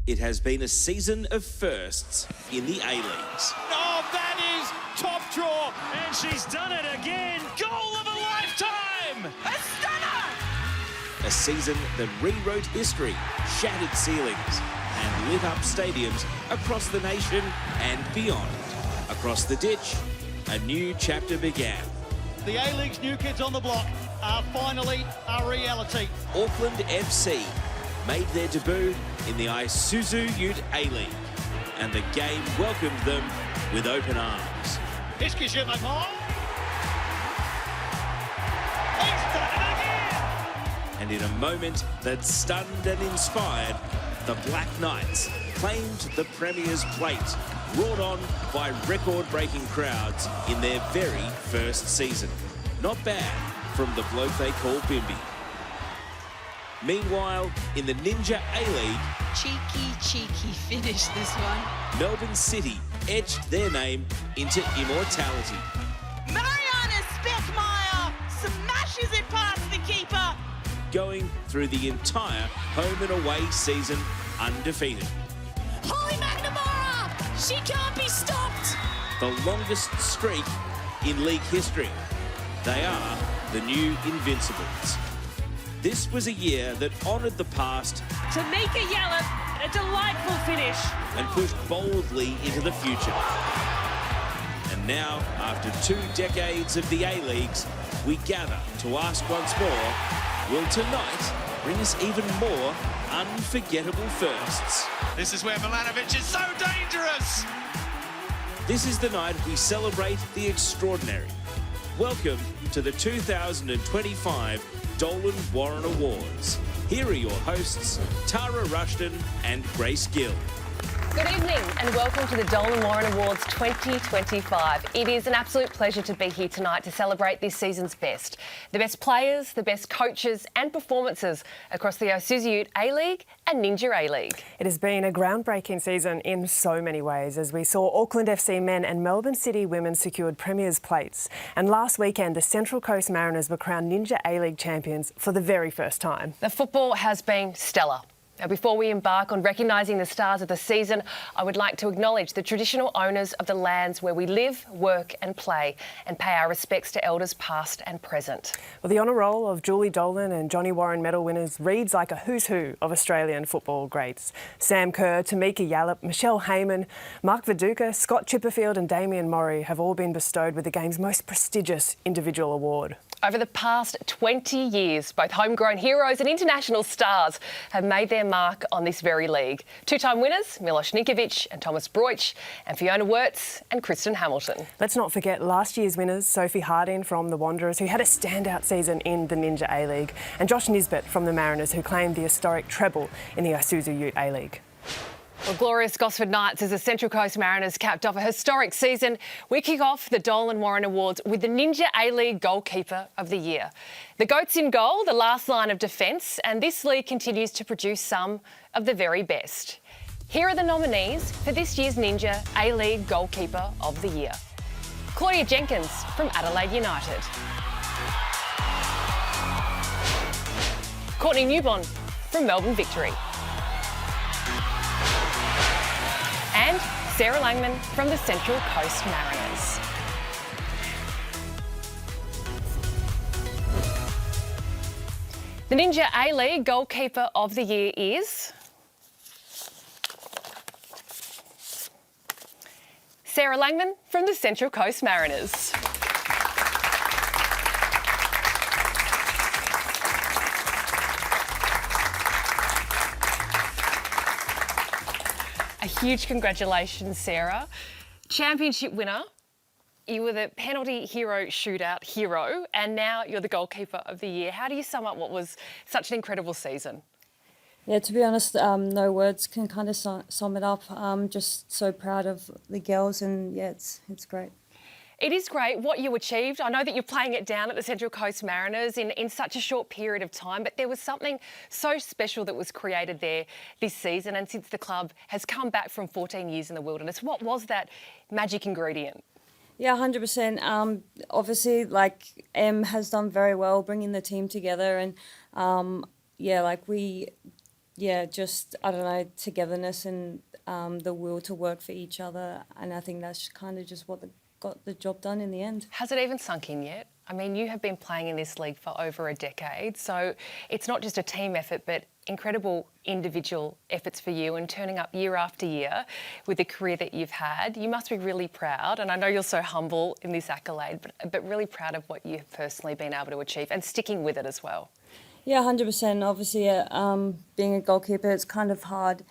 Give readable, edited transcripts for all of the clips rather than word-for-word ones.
It has been a season of firsts in the A-Leagues. Oh, that is top draw. And she's done it again. Goal of a lifetime. A stunner! A season that rewrote history, shattered ceilings, and lit up stadiums across the nation and beyond. Across the ditch, a new chapter began. The A-League's new kids on the block are finally a reality. Auckland FC made their debut in the Isuzu UTE A-League, and the game welcomed them with open arms. He's done it again! And in a moment that stunned and inspired, the Black Knights claimed the Premier's plate, brought on by record-breaking crowds in their very first season. Not bad from the bloke they call Bimby. Meanwhile, in the Ninja A-League, Cheeky finish, this one. Melbourne City etched their name into immortality. Mariana Speckmeyer smashes it past the keeper. Going through the entire home and away season undefeated. Holly McNamara, she can't be stopped. The longest streak in league history. They are the new Invincibles. This was a year that honoured the past. Tamika Yallop, a delightful finish. And pushed boldly into the future. And now, after 2 decades of the A-Leagues, we gather to ask once more, will tonight bring us even more unforgettable firsts? This is where Milanovic is so dangerous! This is the night we celebrate the extraordinary. Welcome to the 2025 Dolan Warren Awards. Here are your hosts, Tara Rushton and Grace Gill. Good evening and welcome to the Dolan Warren Awards 2025. It is an absolute pleasure to be here tonight to celebrate this season's best. The best players, the best coaches and performances across the Isuzu UTE A-League and Ninja A-League. It has been a groundbreaking season in so many ways as we saw Auckland FC men and Melbourne City women secured Premier's plates. And last weekend, the Central Coast Mariners were crowned Ninja A-League champions for the very first time. The football has been stellar. Now, before we embark on recognising the stars of the season, I would like to acknowledge the traditional owners of the lands where we live, work and play, and pay our respects to elders past and present. Well, the honour roll of Julie Dolan and Johnny Warren Medal winners reads like a who's who of Australian football greats. Sam Kerr, Tamika Yallop, Michelle Heyman, Mark Viduka, Scott Chipperfield and Damien Murray have all been bestowed with the game's most prestigious individual award. Over the past 20 years, both homegrown heroes and international stars have made their mark on this very league. Two-time winners, Milos Ninkovic and Thomas Broich, and Fiona Wirtz and Kristen Hamilton. Let's not forget last year's winners, Sophie Harding from the Wanderers, who had a standout season in the Ninja A-League, and Josh Nisbet from the Mariners, who claimed the historic treble in the Isuzu UTE A-League. Well, glorious Gosford Knights as the Central Coast Mariners capped off a historic season. We kick off the Dolan Warren Awards with the Ninja A-League Goalkeeper of the Year. The GOAT's in goal, the last line of defence, and this league continues to produce some of the very best. Here are the nominees for this year's Ninja A-League Goalkeeper of the Year. Claudia Jenkins from Adelaide United. Courtney Newbon from Melbourne Victory. And Sarah Langman from the Central Coast Mariners. The Ninja A-League Goalkeeper of the Year is Sarah Langman from the Central Coast Mariners. A huge congratulations, Sarah. Championship winner. You were the penalty hero shootout hero, and now you're the goalkeeper of the year. How do you sum up what was such an incredible season? Yeah, to be honest, no words can kind of sum it up. I'm just so proud of the girls, and yeah, it's great. It is great what you achieved. I know that you're playing it down at the Central Coast Mariners in such a short period of time, but there was something so special that was created there this season, and since the club has come back from 14 years in the wilderness, what was that magic ingredient? Yeah, 100%. Obviously, like, Em has done very well bringing the team together, and yeah, like we just, I don't know, togetherness and the will to work for each other. And I think that's kind of just what got the job done in the end. Has it even sunk in yet? I mean, you have been playing in this league for over a decade, so it's not just a team effort, but incredible individual efforts for you, and turning up year after year with the career that you've had. You must be really proud, and I know you're so humble in this accolade, but really proud of what you've personally been able to achieve and sticking with it as well. Yeah, 100%. Obviously, being a goalkeeper, it's kind of hard,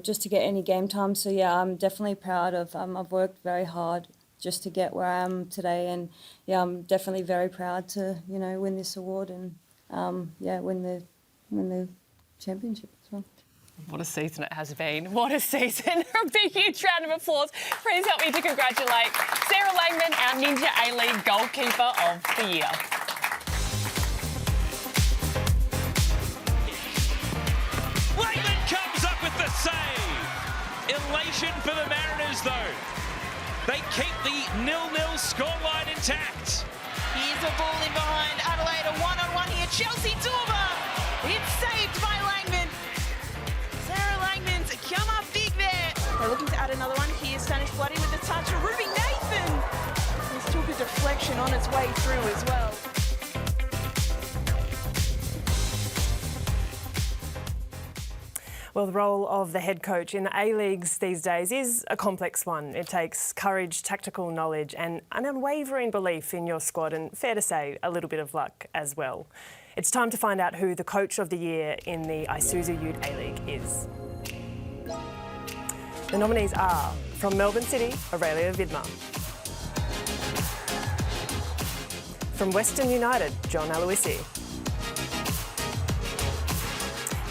just to get any game time. So, yeah, I'm definitely proud of, I've worked very hard just to get where I am today. And, yeah, I'm definitely very proud to, win this award and, win the championship as well. What a season it has been. What a season. A big, huge round of applause. Please help me to congratulate Sarah Langman, our Ninja A-League Goalkeeper of the Year. Langman comes up with the save. Elation for the Mariners, though. They keep the 0-0 scoreline intact. Here's a ball in behind Adelaide, a one-on-one here. Chelsea Dormer. It's saved by Langman. Sarah Langman's come up big there. They're looking to add another one. Here's Spanish Bloody with the touch. Ruby Nathan. This took a deflection on its way through as well. Well, the role of the head coach in the A-Leagues these days is a complex one. It takes courage, tactical knowledge and an unwavering belief in your squad, and fair to say, a little bit of luck as well. It's time to find out who the Coach of the Year in the Isuzu UTE A-League is. The nominees are, from Melbourne City, Aurelia Vidmar. From Western United, John Aloisi.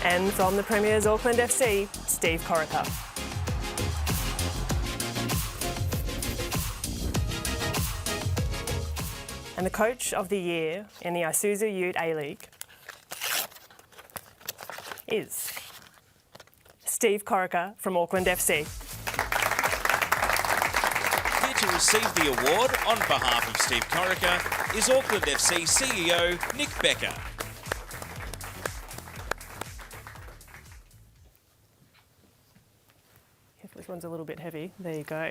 And from the Premier's Auckland FC, Steve Corica. And the Coach of the Year in the Isuzu UTE A-League is Steve Corica from Auckland FC. Here to receive the award on behalf of Steve Corica is Auckland FC CEO Nick Becker. This one's a little bit heavy. There you go.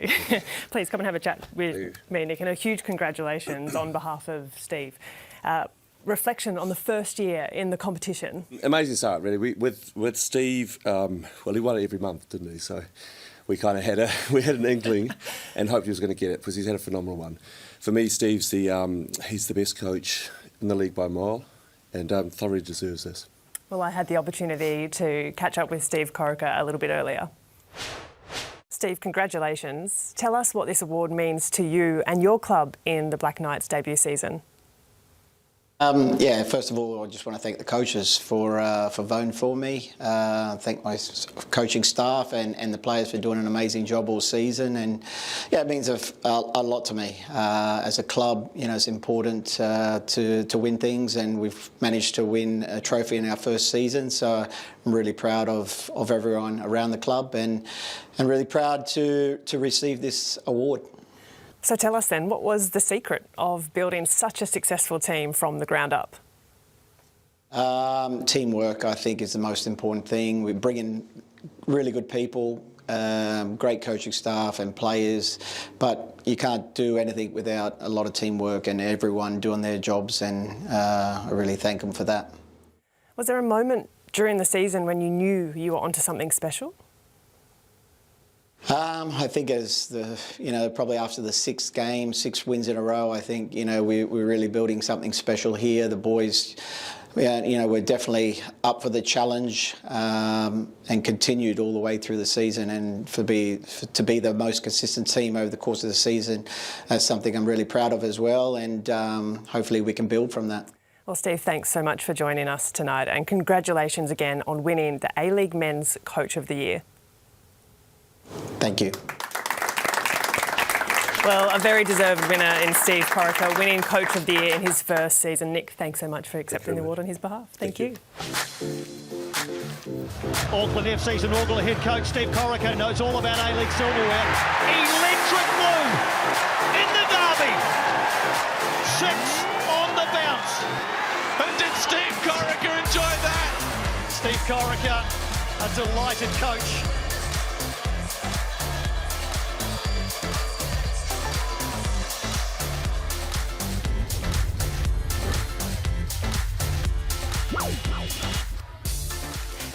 Please come and have a chat with me, Nick, and a huge congratulations on behalf of Steve. Reflection on the first year in the competition. Amazing start, really. With Steve, well, he won it every month, didn't he? So we kind of had an inkling and hoped he was going to get it because he's had a phenomenal one. For me, Steve's he's the best coach in the league by a mile, and thoroughly deserves this. Well, I had the opportunity to catch up with Steve Corica a little bit earlier. Steve, congratulations. Tell us what this award means to you and your club in the Black Knights debut season. First of all, I just want to thank the coaches for voting for me. Thank my coaching staff and the players for doing an amazing job all season. And yeah, it means a lot to me. As a club, it's important to win things, and we've managed to win a trophy in our first season. So I'm really proud of everyone around the club, and really proud to receive this award. So tell us then, what was the secret of building such a successful team from the ground up? Teamwork, I think, is the most important thing. We bring in really good people, great coaching staff and players, but you can't do anything without a lot of teamwork and everyone doing their jobs, and I really thank them for that. Was there a moment during the season when you knew you were onto something special? I think probably after the sixth game, 6 wins in a row, I think, we're really building something special here. The boys, we're definitely up for the challenge, and continued all the way through the season. And to be the most consistent team over the course of the season, that's something I'm really proud of as well. And hopefully we can build from that. Well, Steve, thanks so much for joining us tonight, and congratulations again on winning the A-League Men's Coach of the Year. Thank you. Well, a very deserved winner in Steve Corica, winning Coach of the Year in his first season. Nick, thanks so much for accepting the award on his behalf. Thank you. Auckland FC's inaugural head coach Steve Corica knows all about A-League silverware. Electric blue in the derby. 6 on the bounce. And did Steve Corica enjoy that? Steve Corica A delighted coach.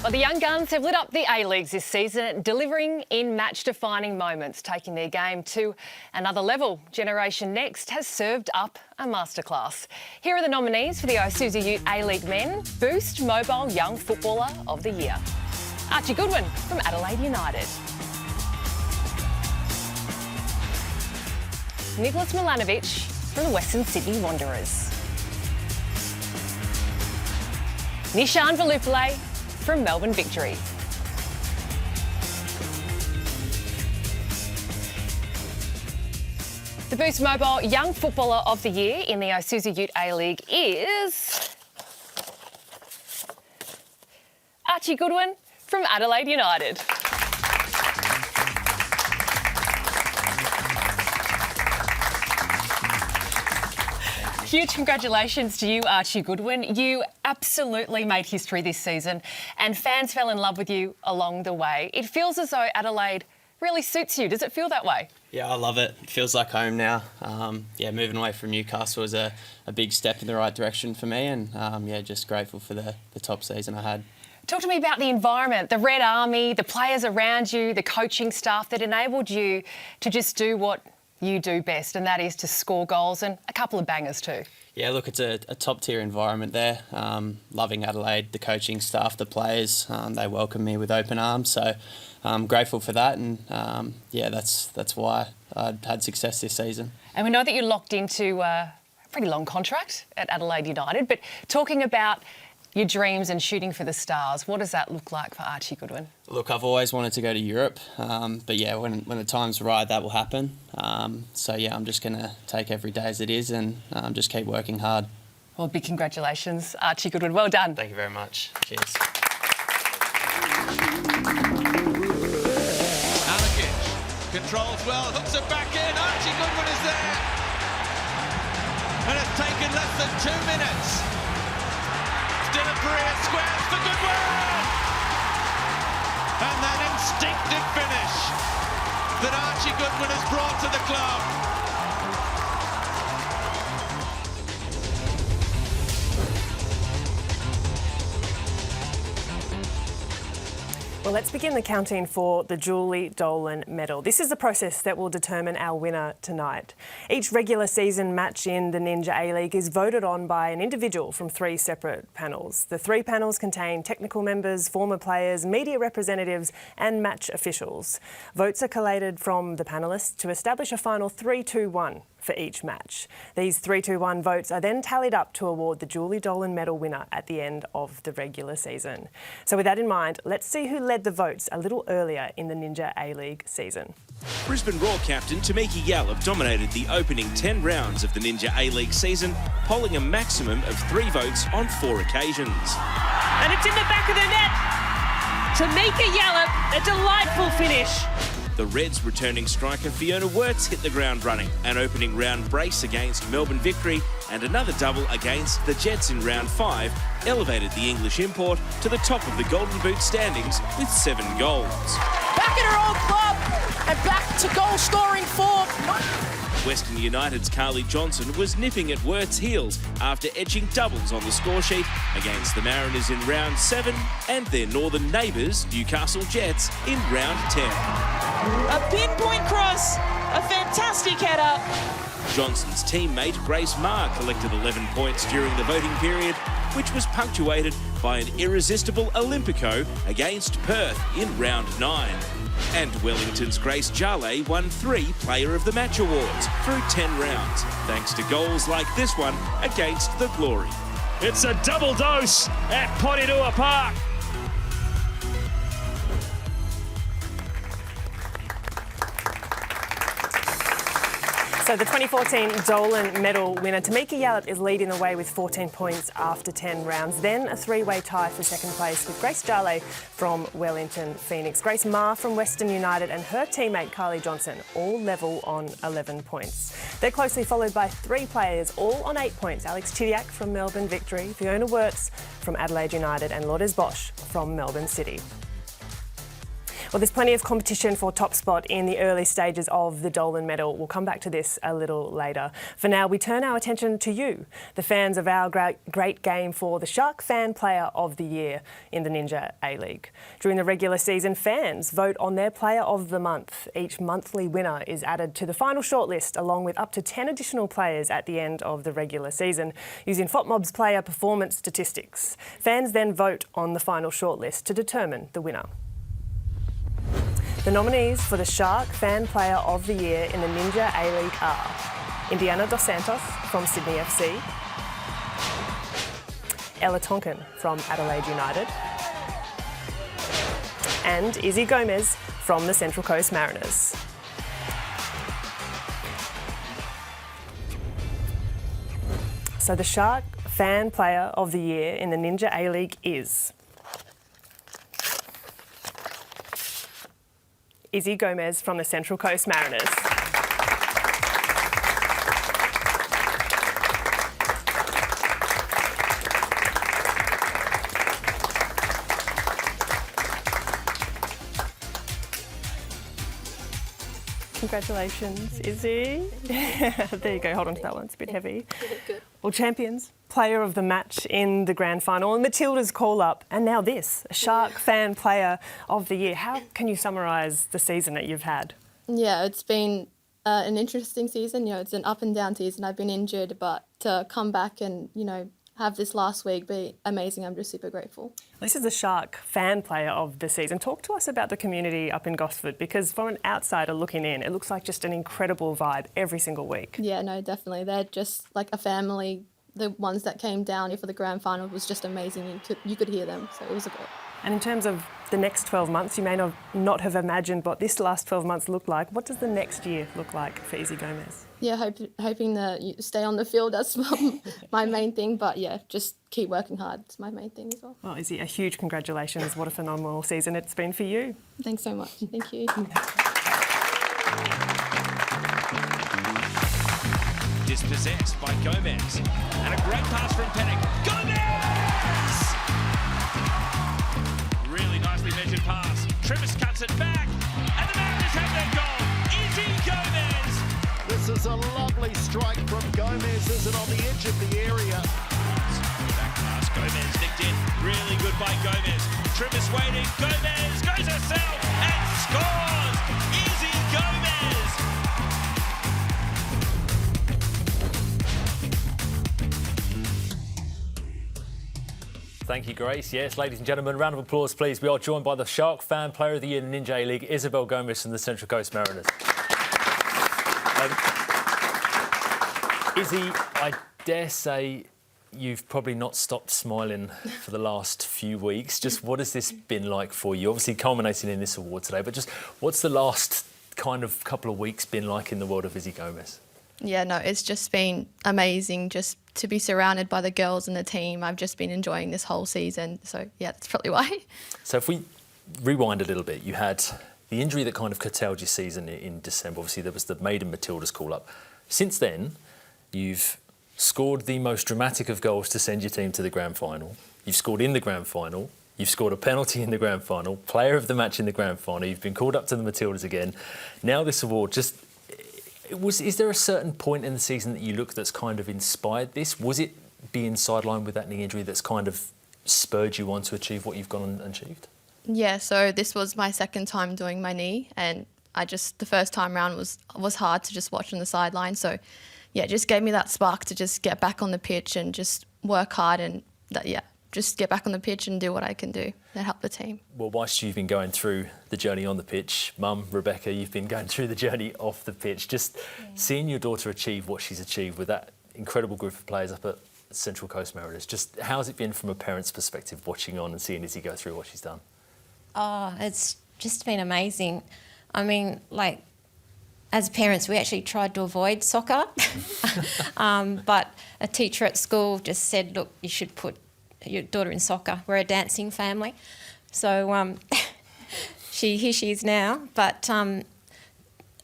Well, the young guns have lit up the A-Leagues this season, delivering in match-defining moments, taking their game to another level. Generation Next has served up a masterclass. Here are the nominees for the Isuzu UTE A-League Men Boost Mobile Young Footballer of the Year. Archie Goodwin from Adelaide United. Nicholas Milanovic from the Western Sydney Wanderers. Nishan Velupillay from Melbourne Victory. The Boost Mobile Young Footballer of the Year in the Isuzu UTE A-League is Archie Goodwin from Adelaide United. Huge congratulations to you, Archie Goodwin. You absolutely made history this season and fans fell in love with you along the way. It feels as though Adelaide really suits you. Does it feel that way? Yeah, I love it. It feels like home now. Moving away from Newcastle was a big step in the right direction for me and just grateful for the top season I had. Talk to me about the environment, the Red Army, the players around you, the coaching staff that enabled you to just do what you do best, and that is to score goals and a couple of bangers too. Yeah, look, it's a top-tier environment there. Loving Adelaide, the coaching staff, the players, they welcome me with open arms. So I'm grateful for that, and that's why I'd had success this season. And we know that you're locked into a pretty long contract at Adelaide United, but talking about your dreams and shooting for the stars, what does that look like for Archie Goodwin? Look, I've always wanted to go to Europe, when the time's right, that will happen. I'm just going to take every day as it is and just keep working hard. Well, big congratulations, Archie Goodwin. Well done. Thank you very much. Cheers. Alakic controls well, hooks it back in. Archie Goodwin is there. And it's taken less than 2 minutes. Dylan Perea squares for Goodwin! And that instinctive finish that Archie Goodwin has brought to the club. Well, let's begin the counting for the Julie Dolan Medal. This is the process that will determine our winner tonight. Each regular season match in the Ninja A-League is voted on by an individual from 3 separate panels. The 3 panels contain technical members, former players, media representatives and match officials. Votes are collated from the panellists to establish a final 3-2-1 for each match. These 3-2-1 votes are then tallied up to award the Julie Dolan Medal winner at the end of the regular season. So with that in mind, let's see who led the votes a little earlier in the Ninja A-League season. Brisbane Roar captain Tamiki Yallop dominated the opening 10 rounds of the Ninja A-League season, polling a maximum of 3 votes on 4 occasions. And it's in the back of the net. Tamiki Yallop, a delightful finish. The Reds' returning striker Fiona Wirtz hit the ground running. An opening round brace against Melbourne Victory and another double against the Jets in round 5 elevated the English import to the top of the Golden Boot standings with 7 goals. Back in her old club and back to goal-scoring form. Western United's Carly Johnson was nipping at Wirt's heels after edging doubles on the score sheet against the Mariners in round 7 and their northern neighbours, Newcastle Jets, in round 10. A pinpoint cross, a fantastic header. Johnson's teammate Grace Marr collected 11 points during the voting period, which was punctuated by an irresistible Olympico against Perth in round 9. And Wellington's Grace Jale won 3 Player of the Match awards through 10 rounds, thanks to goals like this one against the Glory. It's a double dose at Porirua Park. So the 2014 Dolan Medal winner Tamiki Yallop is leading the way with 14 points after 10 rounds. Then a 3-way tie for second place with Grace Jale from Wellington Phoenix. Grace Marr from Western United and her teammate Carly Johnson all level on 11 points. They're closely followed by 3 players all on 8 points. Alex Chidiac from Melbourne Victory, Fiona Wirtz from Adelaide United and Lourdes Bosch from Melbourne City. Well, there's plenty of competition for top spot in the early stages of the Dolan Medal. We'll come back to this a little later. For now, we turn our attention to you, the fans of our great game for the Shark Fan Player of the Year in the Ninja A-League. During the regular season, fans vote on their Player of the Month. Each monthly winner is added to the final shortlist, along with up to 10 additional players at the end of the regular season, using FOTMob's player performance statistics. Fans then vote on the final shortlist to determine the winner. The nominees for the Shark Fan Player of the Year in the Ninja A-League are Indiana Dos Santos from Sydney FC, Ella Tonkin from Adelaide United, and Izzy Gomez from the Central Coast Mariners. So the Shark Fan Player of the Year in the Ninja A-League is Izzy Gomez from the Central Coast Mariners. Congratulations, Izzy. There you go, hold on to that one, it's a bit heavy. Well, champions, player of the match in the grand final, and Matilda's call-up, and now this, a Shark Fan Player of the Year. How can you summarise the season that you've had? Yeah, it's been an interesting season. You know, it's an up and down season. I've been injured, but to come back and, you know, have this last week be amazing. I'm just super grateful. This is the Shark Fan Player of the season. Talk to us about the community up in Gosford, because from an outsider looking in, it looks like just an incredible vibe every single week. Yeah, no, definitely. They're just like a family. The ones that came down here for the grand final was just amazing. You could hear them, so it was great. And in terms of the next 12 months, you may not have imagined what this last 12 months looked like. What does the next year look like for Izzy Gomez? Yeah, hoping that you stay on the field. That's my main thing. But yeah, just keep working hard. It's my main thing as well. Well, Izzy, a huge congratulations. What a phenomenal season it's been for you. Thanks so much. Thank you. Dispossessed by Gomez. And a great pass from Pennick. Gomez! Really nicely measured pass. Trivis cuts it back. And the Mariners have their goal. Izzy Gomez! This is a lovely strike from Gomez, isn't on the edge of the area. Back pass. Gomez nicked in. Really good by Gomez. Trivis waiting. Gomez goes herself and scores! Izzy Gomez! Thank you, Grace. Yes, ladies and gentlemen, round of applause, please. We are joined by the Shark Fan Player of the Year in the Ninja A-League, Isabel Gomez from the Central Coast Mariners. Izzy, I dare say you've probably not stopped smiling for the last few weeks. Just what has this been like for you? Obviously culminating in this award today, but just what's the last kind of couple of weeks been like in the world of Izzy Gomez? Yeah, no, it's just been amazing just to be surrounded by the girls and the team. I've just been enjoying this whole season. So, yeah, that's probably why. So if we rewind a little bit, you had the injury that kind of curtailed your season in December. Obviously, there was the maiden Matilda's call-up. Since then, you've scored the most dramatic of goals to send your team to the grand final. You've scored in the grand final. You've scored a penalty in the grand final, player of the match in the grand final. You've been called up to the Matildas again. Now this award just... Is there a certain point in the season that you look that's kind of inspired this? Was it being sidelined with that knee injury that's kind of spurred you on to achieve what you've gone and achieved? Yeah, so this was my second time doing my knee, and the first time round was hard to just watch on the sideline. So, yeah, it just gave me that spark to just get back on the pitch and just work hard and, just get back on the pitch and do what I can do and help the team. Well, whilst you've been going through the journey on the pitch, Mum, Rebecca, you've been going through the journey off the pitch. Just seeing your daughter achieve what she's achieved with that incredible group of players up at Central Coast Mariners, just how's it been from a parent's perspective watching on and seeing Izzy go through what she's done? Oh, it's just been amazing. I mean, like, as parents, we actually tried to avoid soccer, but a teacher at school just said, look, you should put your daughter in soccer. We're a dancing family. So here she is now. But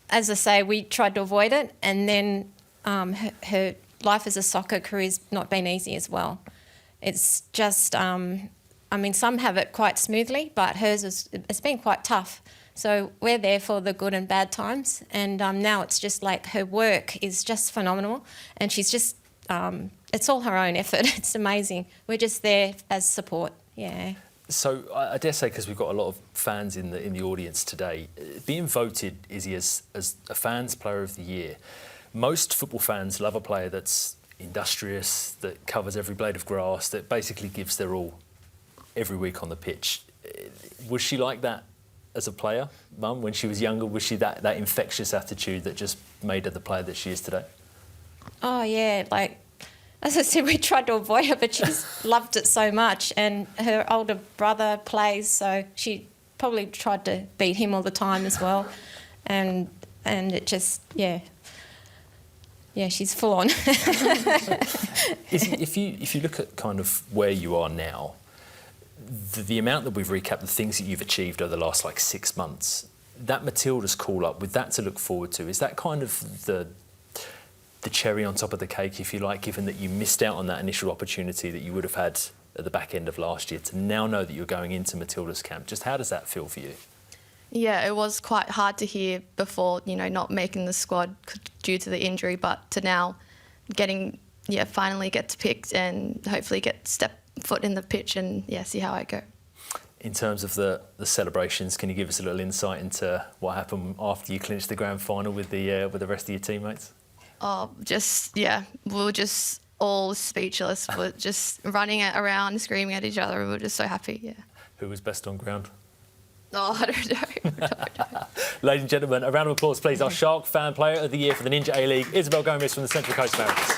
as I say, we tried to avoid it, and then her life as a soccer career's not been easy as well. It's just I mean, some have it quite smoothly, but it's been quite tough. So we're there for the good and bad times. And now it's just like her work is just phenomenal. And she's just, it's all her own effort. It's amazing. We're just there as support, yeah. So I dare say, because we've got a lot of fans in the audience today, being voted, Izzy, as a fans player of the year, most football fans love a player that's industrious, that covers every blade of grass, that basically gives their all every week on the pitch. Was she like that as a player, Mum, when she was younger? Was she that infectious attitude that just made her the player that she is today? Oh, yeah, like, as I said, we tried to avoid her, but she's loved it so much. And her older brother plays, so she probably tried to beat him all the time as well. And it just, yeah, she's full on. If you look at kind of where you are now, the amount that we've recapped, the things that you've achieved over the last 6 months, that Matilda's call up, with that to look forward to, is that kind of the cherry on top of the cake, if you like, given that you missed out on that initial opportunity that you would have had at the back end of last year, to now know that you're going into Matilda's camp? Just how does that feel for you? Yeah, it was quite hard to hear before, not making the squad due to the injury, but to now finally get to pick and hopefully step foot in the pitch and see how I go. In terms of the celebrations, can you give us a little insight into what happened after you clinched the grand final with the rest of your teammates? Oh, we were just all speechless. We're just running around, screaming at each other. We were just so happy, yeah. Who was best on ground? Oh, I don't know. Ladies and gentlemen, a round of applause, please. Our Shark Fan Player of the Year for the Ninja A-League, Isabel Gomez from the Central Coast Mariners.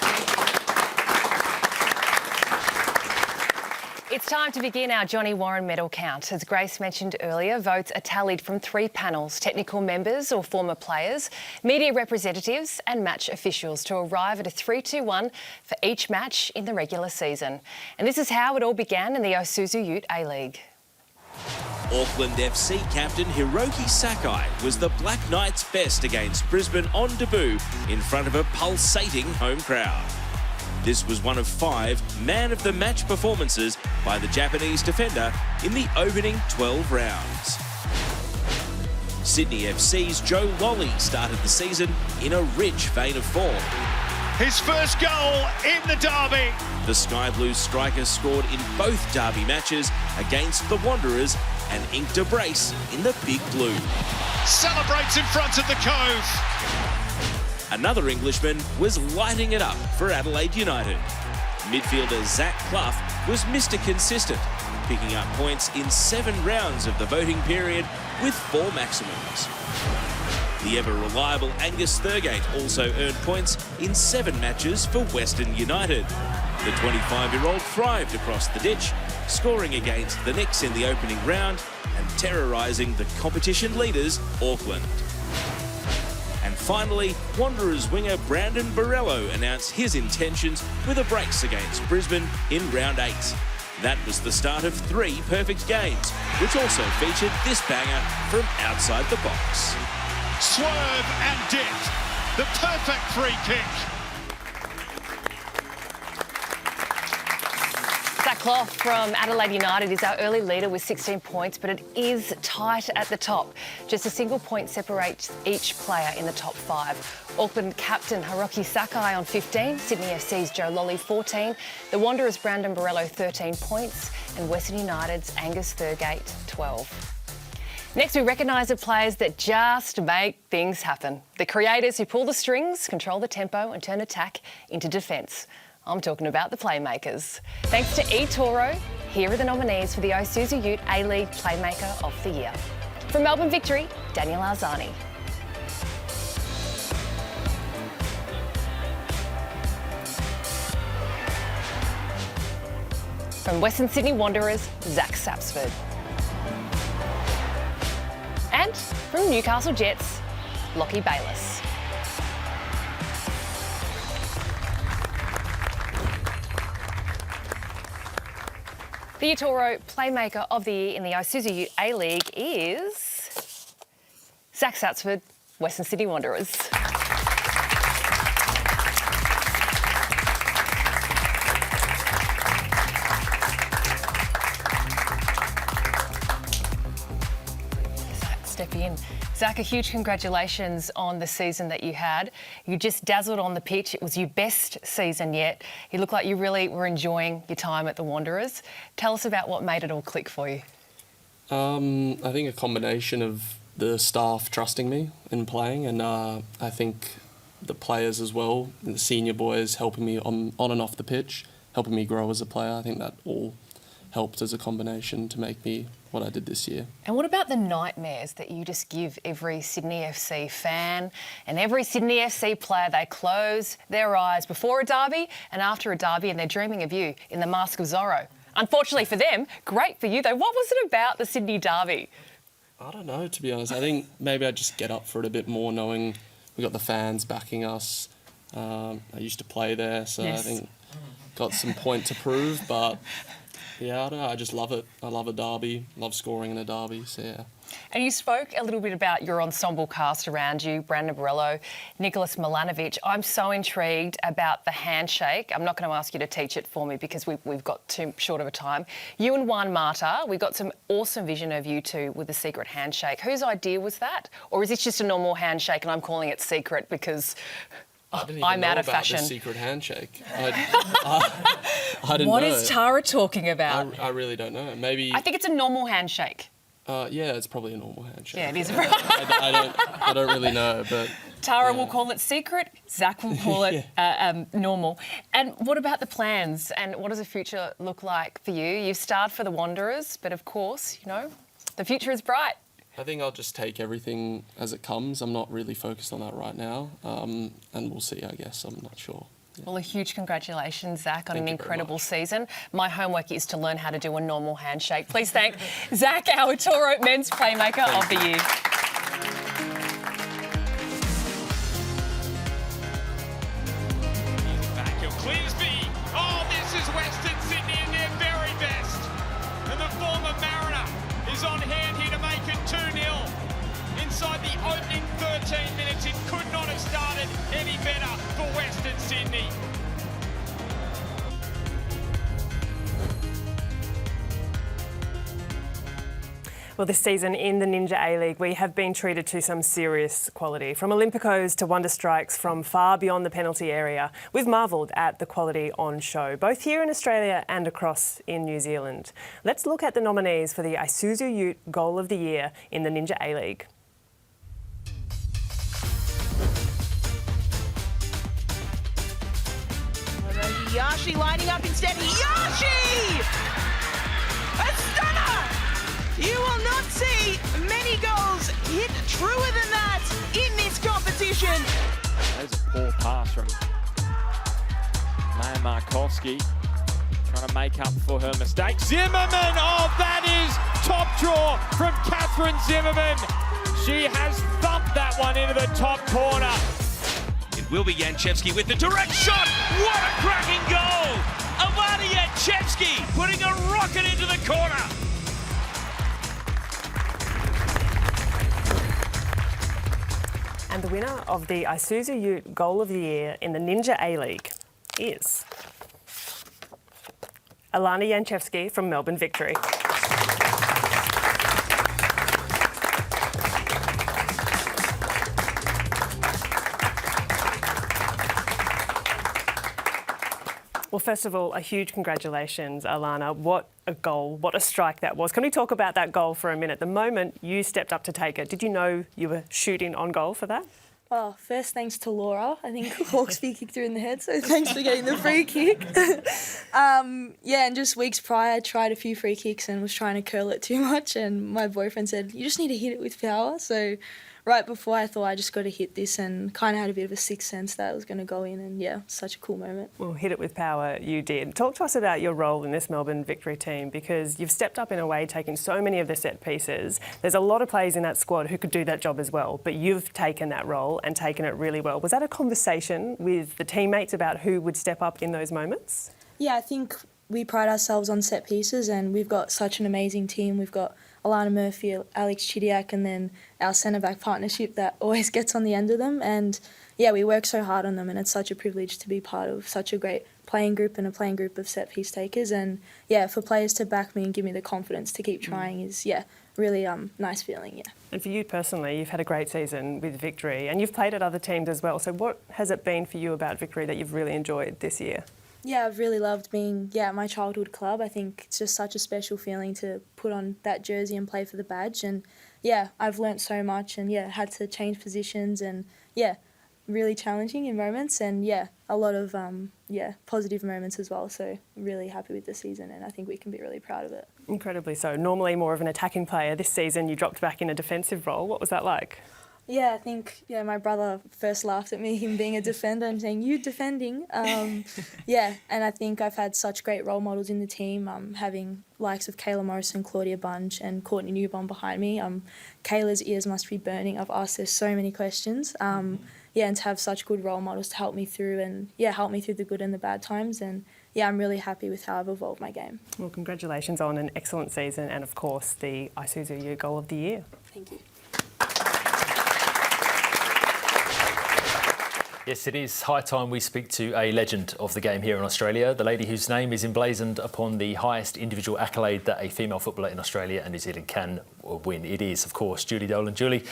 It's time to begin our Johnny Warren Medal count. As Grace mentioned earlier, votes are tallied from 3 panels: technical members or former players, media representatives and match officials, to arrive at a 3-2-1 for each match in the regular season. And this is how it all began in the Isuzu UTE A-League. Auckland FC captain Hiroki Sakai was the Black Knights' best against Brisbane on debut in front of a pulsating home crowd. This was one of 5 man-of-the-match performances by the Japanese defender in the opening 12 rounds. Sydney FC's Joe Lolly started the season in a rich vein of form. His first goal in the derby. The Sky Blues striker scored in both derby matches against the Wanderers and inked a brace in the Big Blue. Celebrates in front of the Cove. Another Englishman was lighting it up for Adelaide United. Midfielder Zach Clough was Mr. Consistent, picking up points in 7 rounds of the voting period with 4 maximums. The ever-reliable Angus Thurgate also earned points in 7 matches for Western United. The 25-year-old thrived across the ditch, scoring against the Knicks in the opening round and terrorising the competition leaders, Auckland. And finally, Wanderers winger Brandon Borrello announced his intentions with a brace against Brisbane in round 8. That was the start of 3 perfect games, which also featured this banger from outside the box. Swerve and dip. The perfect free kick. Zach Clough from Adelaide United is our early leader with 16 points, but it is tight at the top. Just a single point separates each player in the top 5. Auckland captain Hiroki Sakai on 15, Sydney FC's Joe Lolly 14, the Wanderers' Brandon Borrello 13 points, and Western United's Angus Thurgate 12. Next, we recognise the players that just make things happen. The creators who pull the strings, control the tempo and turn attack into defence. I'm talking about the playmakers. Thanks to eToro, here are the nominees for the Isuzu UTE A-League Playmaker of the Year. From Melbourne Victory, Daniel Arzani. From Western Sydney Wanderers, Zach Sapsford. And from Newcastle Jets, Lockie Bayliss. The eToro Playmaker of the Year in the Isuzu UTE A-League is Zach Sapsford, Western Sydney Wanderers. Zach, a huge congratulations on the season that you had. You just dazzled on the pitch. It was your best season yet. You look like you really were enjoying your time at the Wanderers. Tell us about what made it all click for you. I think a combination of the staff trusting me in playing, and I think the players as well, the senior boys helping me on and off the pitch, helping me grow as a player. I think that all helped as a combination to make me what I did this year. And what about the nightmares that you just give every Sydney FC fan and every Sydney FC player? They close their eyes before a derby and after a derby, and they're dreaming of you in the Mask of Zorro. Unfortunately for them, great for you though. What was it about the Sydney derby? I don't know, to be honest. I think maybe I just get up for it a bit more, knowing we got the fans backing us. I used to play there, so yes. I think got some point to prove, but yeah, I don't know, I just love it. I love a derby, love scoring in a derby, so yeah. And you spoke a little bit about your ensemble cast around you, Brandon Borello, Nicholas Milanovic. I'm so intrigued about the handshake. I'm not going to ask you to teach it for me because we've got too short of a time. You and Juan Mata, we got some awesome vision of you two with the secret handshake. Whose idea was that? Or is this just a normal handshake and I'm calling it secret because I'm out of fashion? The secret handshake. I didn't know. What is Tara talking about? I really don't know. Maybe. I think it's a normal handshake. Yeah, it's probably a normal handshake. Yeah, it is. I don't really know, but Tara yeah. will call it secret. Zach will call it normal. And what about the plans? And what does the future look like for you? You've starred for the Wanderers, but of course, you know, the future is bright. I think I'll just take everything as it comes. I'm not really focused on that right now, and we'll see. I guess I'm not sure. Well, a huge congratulations, Zach, on an incredible season. My homework is to learn how to do a normal handshake. Please thank Zach, our Toro Men's Playmaker of the Year. Back of Clearsby. Oh, this is Western Sydney in their very best. And the former Mariner is on hand here to make it 2-0. Inside the opening 13 minutes, it could not have started any better for Western Sydney. Well, this season in the Ninja A-League, we have been treated to some serious quality. From Olympicos to wonder strikes from far beyond the penalty area, we've marvelled at the quality on show, both here in Australia and across in New Zealand. Let's look at the nominees for the Isuzu UTE Goal of the Year in the Ninja A-League. Yashi lining up instead. Yashi! A stunner! You will not see many goals hit truer than that in this competition. There's a poor pass from Maya Markowski, trying to make up for her mistake. Zimmerman! Oh, that is top draw from Catherine Zimmerman. She has thumped that one into the top corner. It will be Janchevsky with the direct shot. What a cracking goal! Avani Janchevsky putting a rocket into the corner. And the winner of the Isuzu UTE Goal of the Year in the Ninja A-League is Alana Janchevsky from Melbourne Victory. Well, first of all, a huge congratulations, Alana. What a goal, what a strike that was. Can we talk about that goal for a minute? The moment you stepped up to take it, did you know you were shooting on goal for that? Oh, first thanks to Laura. I think Hawksby kicked her in the head, so thanks for getting the free kick. Yeah, and just weeks prior, I tried a few free kicks and was trying to curl it too much, and my boyfriend said, you just need to hit it with power. So right before, I thought I just got to hit this, and kind of had a bit of a sixth sense that it was going to go in, and yeah, such a cool moment. Well, hit it with power, you did. Talk to us about your role in this Melbourne Victory team, because you've stepped up in a way, taking so many of the set pieces. There's a lot of players in that squad who could do that job as well, but you've taken that role and taken it really well. Was that a conversation with the teammates about who would step up in those moments? Yeah, I think we pride ourselves on set pieces, and we've got such an amazing team. We've got Alana Murphy, Alex Chidiak, and then our centre-back partnership that always gets on the end of them. And yeah, we work so hard on them, and it's such a privilege to be part of such a great playing group and a playing group of set-piece takers. And yeah, for players to back me and give me the confidence to keep trying is, yeah, really nice feeling, yeah. And for you personally, you've had a great season with Victory and you've played at other teams as well. So what has it been for you about Victory that you've really enjoyed this year? Yeah, I've really loved being at my childhood club. I think it's just such a special feeling to put on that jersey and play for the badge. And yeah, I've learnt so much and had to change positions and really challenging in moments and a lot of positive moments as well. So really happy with the season and I think we can be really proud of it. Incredibly so. Normally more of an attacking player. This season you dropped back in a defensive role. What was that like? Yeah, I think my brother first laughed at me, him being a defender and saying, "You defending?" And I think I've had such great role models in the team, having likes of Kayla Morrison, Claudia Bunge and Courtney Newbon behind me. Kayla's ears must be burning. I've asked her so many questions. And to have such good role models to help me through and help me through the good and the bad times. And I'm really happy with how I've evolved my game. Well, congratulations on an excellent season and of course the Isuzu UTE Goal of the Year. Thank you. Yes, it is high time we speak to a legend of the game here in Australia, the lady whose name is emblazoned upon the highest individual accolade that a female footballer in Australia and New Zealand can win. It is, of course, Julie Dolan. Julie,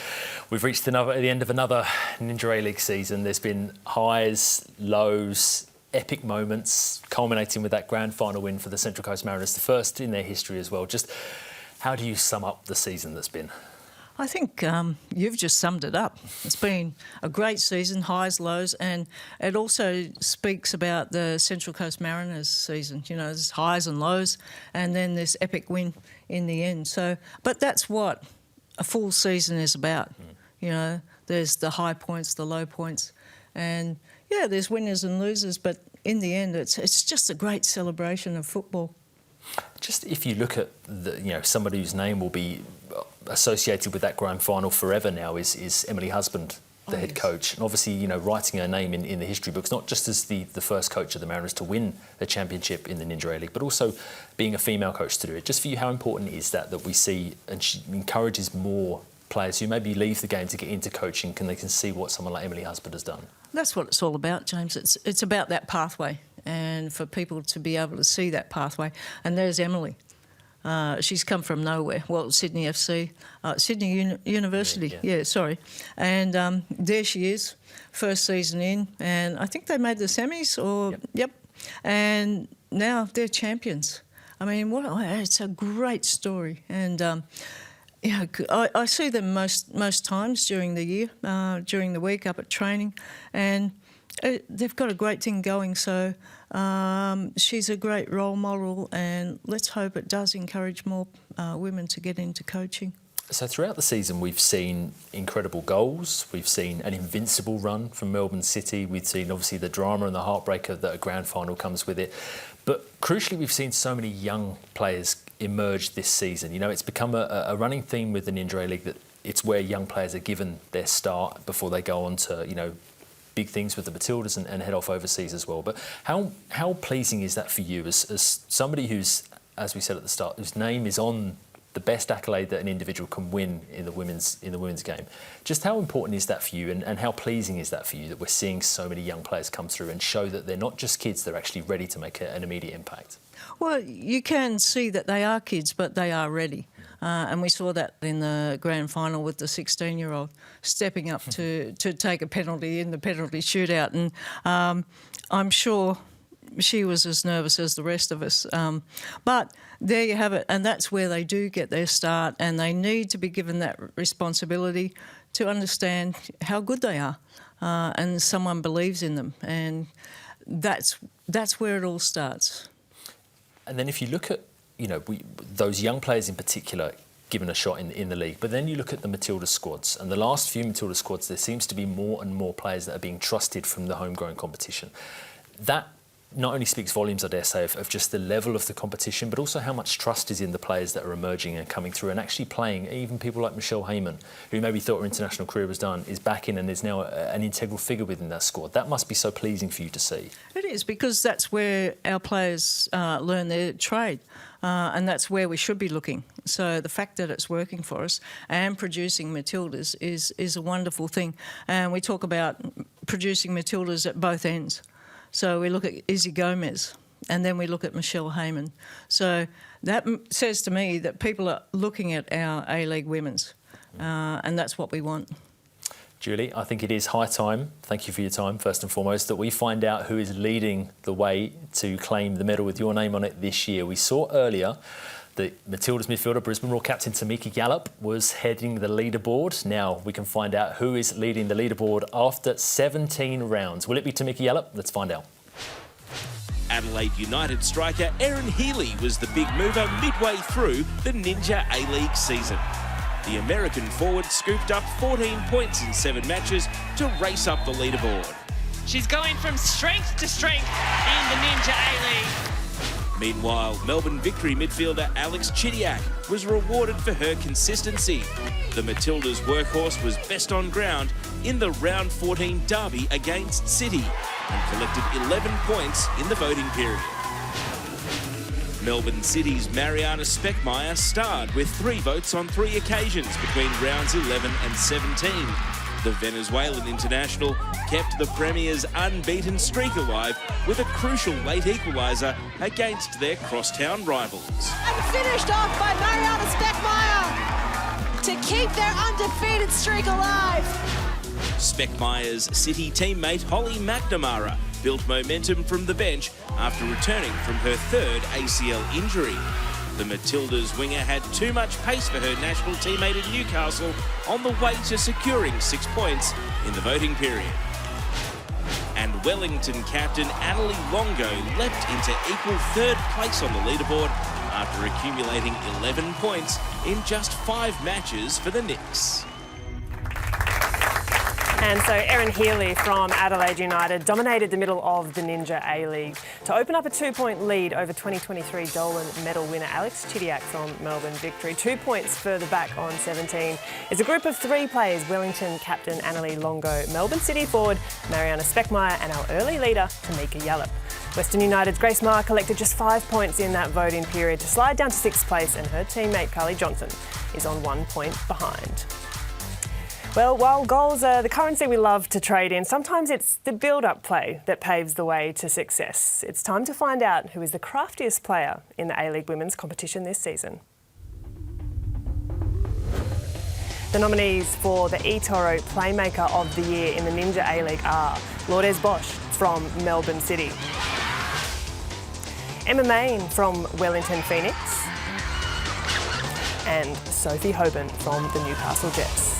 we've reached the end of another Ninja A-League season. There's been highs, lows, epic moments, culminating with that grand final win for the Central Coast Mariners, the first in their history as well. Just how do you sum up the season that's been? I think you've just summed it up. It's been a great season, highs, lows, and it also speaks about the Central Coast Mariners season. You know, there's highs and lows, and then this epic win in the end. So, but that's what a full season is about. You know, there's the high points, the low points, and there's winners and losers. But in the end, it's just a great celebration of football. Just if you look at somebody whose name will be associated with that grand final forever now is Emily Husband, the head coach, and obviously writing her name in the history books, not just as the first coach of the Mariners to win a championship in the Ninja A-League, but also being a female coach to do it. Just for you, how important is that we see, and she encourages more players who maybe leave the game to get into coaching, they can see what someone like Emily Husband has done? That's what it's all about, James. It's about that pathway and for people to be able to see that pathway. And there's Emily. She's come from nowhere. Well, Sydney FC, Sydney University. Sorry. And there she is, first season in, and I think they made the semis. Yep. And now they're champions. I mean, it's a great story, and I see them most times during the year, during the week up at training, and they've got a great thing going. So she's a great role model, and let's hope it does encourage more women to get into coaching. So throughout the season, we've seen incredible goals. We've seen an invincible run from Melbourne City. We've seen obviously the drama and the heartbreak that a grand final comes with it. But crucially, we've seen so many young players emerge this season. It's become a running theme with the Ninja A-League that it's where young players are given their start before they go on to, big things with the Matildas and head off overseas as well. But how pleasing is that for you as somebody who's, as we said at the start, whose name is on the best accolade that an individual can win in the women's game? Just how important is that for you, and how pleasing is that for you that we're seeing so many young players come through and show that they're not just kids, they're actually ready to make an immediate impact? Well, you can see that they are kids, but they are ready. And we saw that in the grand final with the 16-year-old stepping up to take a penalty in the penalty shootout. And I'm sure she was as nervous as the rest of us. But there you have it. And that's where they do get their start, and they need to be given that responsibility to understand how good they are. And someone believes in them. And that's where it all starts. And then if you look at, those young players in particular given a shot in the league, but then you look at the Matilda squads, and the last few Matilda squads, there seems to be more and more players that are being trusted from the homegrown competition. That not only speaks volumes, I dare say, of just the level of the competition, but also how much trust is in the players that are emerging and coming through and actually playing. Even people like Michelle Heyman, who maybe thought her international career was done, is back in and is now an integral figure within that squad. That must be so pleasing for you to see. It is, because that's where our players learn their trade. And that's where we should be looking. So the fact that it's working for us and producing Matildas is a wonderful thing. And we talk about producing Matildas at both ends. So we look at Izzy Gomez. and then we look at Michelle Heyman. So that says to me that people are looking at our A-League women's, and that's what we want. Julie, I think it is high time, thank you for your time first and foremost, that we find out who is leading the way to claim the medal with your name on it this year. We saw earlier that Matilda's midfielder, Brisbane Roar captain Tamika Gallup, was heading the leaderboard. Now we can find out who is leading the leaderboard after 17 rounds. Will it be Tamika Gallup? Let's find out. Adelaide United striker Erin Healy was the big mover midway through the Ninja A-League season. The American forward scooped up 14 points in 7 matches to race up the leaderboard. She's going from strength to strength in the Ninja A-League. Meanwhile, Melbourne Victory midfielder Alex Chidiac was rewarded for her consistency. The Matildas' workhorse was best on ground in the round 14 derby against City and collected 11 points in the voting period. Melbourne City's Mariana Speckmeyer starred with 3 votes on 3 occasions between rounds 11 and 17. The Venezuelan international kept the Premier's unbeaten streak alive with a crucial late equaliser against their crosstown rivals. And finished off by Mariana Speckmeyer to keep their undefeated streak alive. Speckmeyer's City teammate Holly McNamara built momentum from the bench after returning from her 3rd ACL injury. The Matildas winger had too much pace for her national teammate at Newcastle on the way to securing 6 points in the voting period. And Wellington captain Annalie Longo leapt into equal 3rd place on the leaderboard after accumulating 11 points in just 5 matches for the Knicks. And so Erin Healy from Adelaide United dominated the middle of the Ninja A-League to open up a 2-point lead over 2023 Dolan Medal winner Alex Chidiac from Melbourne Victory. 2 points further back on 17 is a group of 3 players: Wellington captain Annalie Longo, Melbourne City forward Mariana Speckmeyer and our early leader Tamika Gallup. Western United's Grace Maher collected just 5 points in that voting period to slide down to 6th place, and her teammate Carly Johnson is on 1 point behind. Well, while goals are the currency we love to trade in, sometimes it's the build-up play that paves the way to success. It's time to find out who is the craftiest player in the A-League women's competition this season. The nominees for the eToro Playmaker of the Year in the Ninja A-League are Lourdes Bosch from Melbourne City, Emma Main from Wellington Phoenix, and Sophie Hoban from the Newcastle Jets.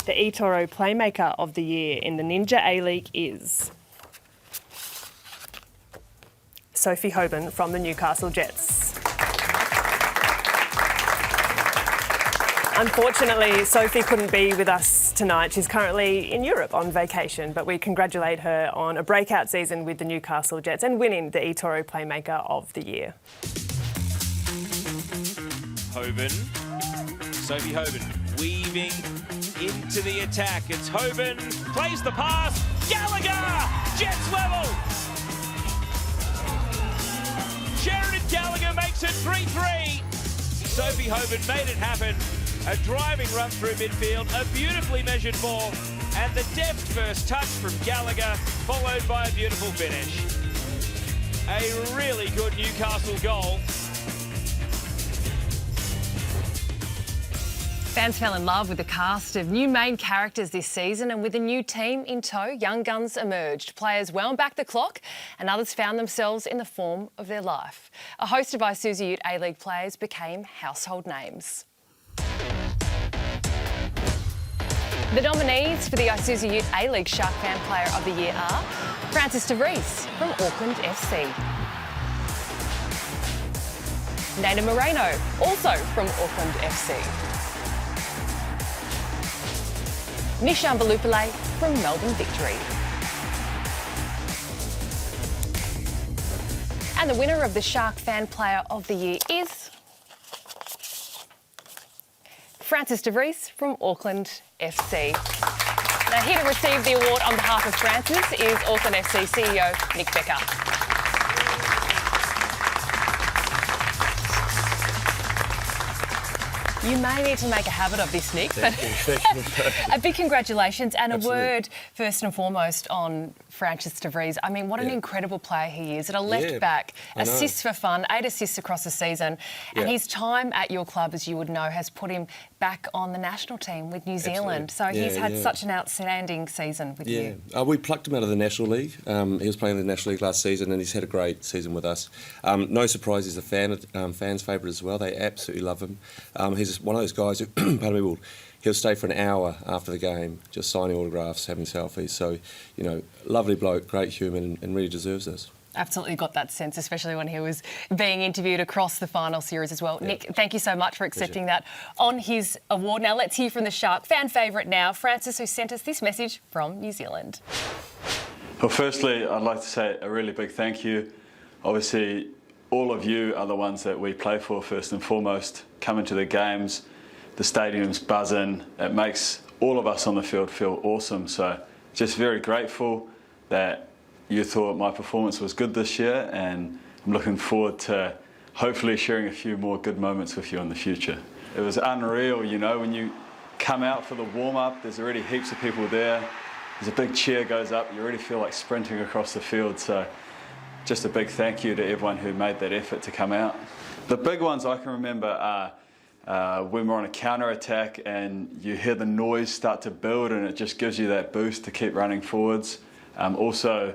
The eToro Playmaker of the Year in the Ninja A-League is Sophie Hoban from the Newcastle Jets. Unfortunately, Sophie couldn't be with us tonight. She's currently in Europe on vacation, but we congratulate her on a breakout season with the Newcastle Jets and winning the eToro Playmaker of the Year. Hoban, Sophie Hoban weaving into the attack. It's Hoban, plays the pass, Gallagher, Jets level. Sheridan Gallagher makes it 3-3. Sophie Hoban made it happen. A driving run through midfield, a beautifully measured ball, and the deft first touch from Gallagher, followed by a beautiful finish. A really good Newcastle goal. Fans fell in love with the cast of new main characters this season, and with a new team in tow, young guns emerged. Players wound back the clock and others found themselves in the form of their life. A host of Isuzu UTE A-League players became household names. The nominees for the Isuzu UTE A-League Shark Fan Player of the Year are Francis de Vries from Auckland FC, Nana Moreno, also from Auckland FC, Nishan Balupale from Melbourne Victory. And the winner of the Shark Fan Player of the Year is Francis de Vries from Auckland FC. Now, here to receive the award on behalf of Francis is Auckland FC CEO Nick Becker. You may need to make a habit of this, Nick. But a big congratulations and Absolutely. a word, first and foremost, on Francis de Vries. I mean, what an incredible player he is. At a left back, assists for fun, 8 assists across the season. And his time at your club, as you would know, has put him back on the national team with New Zealand. So he's had such an outstanding season with you. We plucked him out of the National League. He was playing in the National League last season and he's had a great season with us. No surprise, he's a fan's favourite as well. They absolutely love him. He's one of those guys who, pardon me, he'll stay for an hour after the game, just signing autographs, having selfies. So, you know, lovely bloke, great human, and really deserves this. Absolutely got that sense, especially when he was being interviewed across the final series as well. Nick, thank you so much for accepting that on his award. Now let's hear from the Shark fan favourite now, Francis, who sent us this message from New Zealand. Well, firstly, I'd like to say a really big thank you. Obviously, all of you are the ones that we play for first and foremost. Coming to the games, the stadium's buzzing. It makes all of us on the field feel awesome. So just very grateful that you thought my performance was good this year, and I'm looking forward to hopefully sharing a few more good moments with you in the future. It was unreal, you know, when you come out for the warm-up, there's already heaps of people there. There's a big cheer goes up, you already feel like sprinting across the field. So just a big thank you to everyone who made that effort to come out. The big ones I can remember are when we're on a counter-attack and you hear the noise start to build and it just gives you that boost to keep running forwards. Also,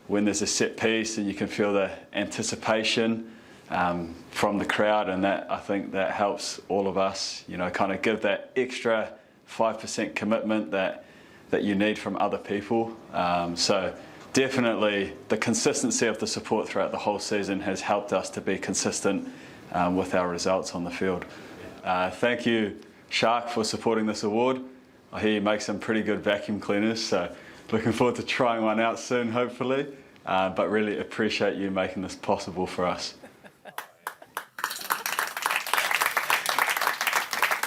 when there's a set piece and you can feel the anticipation from the crowd, and that, I think that helps all of us, you know, kind of give that extra 5% commitment that you need from other people. So definitely the consistency of the support throughout the whole season has helped us to be consistent with our results on the field. Thank you, Shark, for supporting this award. I hear you make some pretty good vacuum cleaners, so looking forward to trying one out soon, hopefully. But really appreciate you making this possible for us.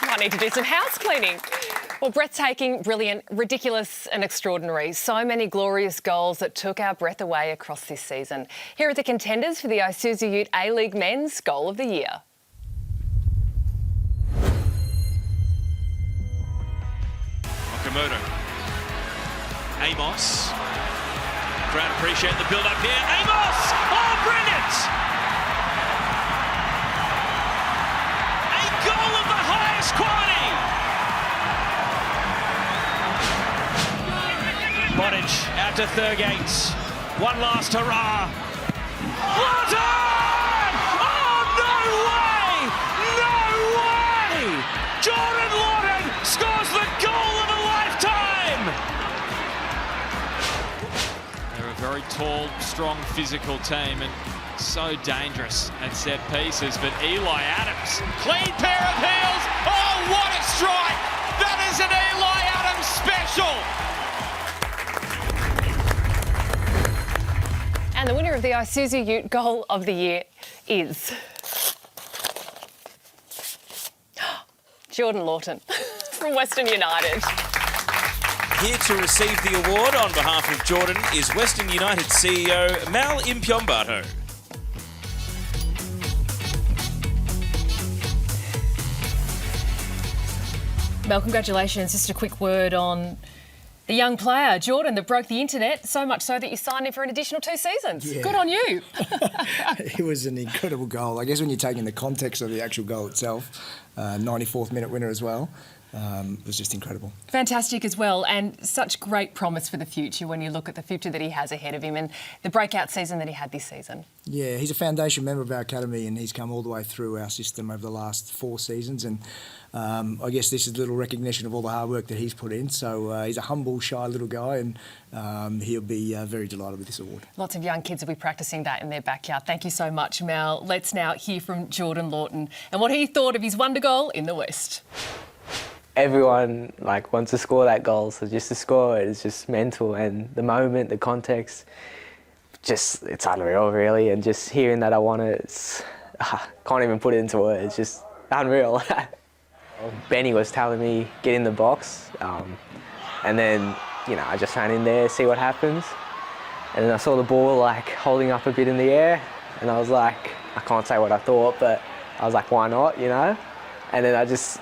Might need to do some house cleaning. Well, breathtaking, brilliant, ridiculous and extraordinary. So many glorious goals that took our breath away across this season. Here are the contenders for the Isuzu UTE A-League Men's Goal of the Year. Okamoto. Amos. Crowd appreciate the build-up here. Amos! Oh, brilliant! A goal of the highest quality! Bottage out to Thurgates. One last hurrah. Lawton! Oh, no way! No way! Jordan Lawton scores the goal of a lifetime! They're a very tall, strong, physical team and so dangerous at set pieces. But Eli Adams, clean pair of heels. Oh, what a strike! That is an Eli Adams special! And the winner of the Isuzu UTE Goal of the Year is Jordan Lawton from Western United. Here to receive the award on behalf of Jordan is Western United CEO Mal Impyombato. Mel, congratulations. Just a quick word on the young player, Jordan, that broke the internet, so much so that you signed him for an additional 2 seasons. Yeah. Good on you. It was an incredible goal. I guess when you take in the context of the actual goal itself, 94th minute winner as well, it was just incredible. Fantastic as well, and such great promise for the future when you look at the future that he has ahead of him and the breakout season that he had this season. Yeah, he's a foundation member of our academy and he's come all the way through our system over the last 4 seasons, and I guess this is a little recognition of all the hard work that he's put in. So he's a humble, shy little guy, and he'll be very delighted with this award. Lots of young kids will be practising that in their backyard. Thank you so much, Mel. Let's now hear from Jordan Lawton and what he thought of his wonder goal in the West. Everyone wants to score that goal, so just to score it is just mental, and the moment, the context, just it's unreal really, and just hearing that I won it, can't even put it into words. It's just unreal. Benny was telling me get in the box, and then I just ran in there, see what happens, and then I saw the ball holding up a bit in the air, and I was like, I can't say what I thought, but I was like, why not, and then I just,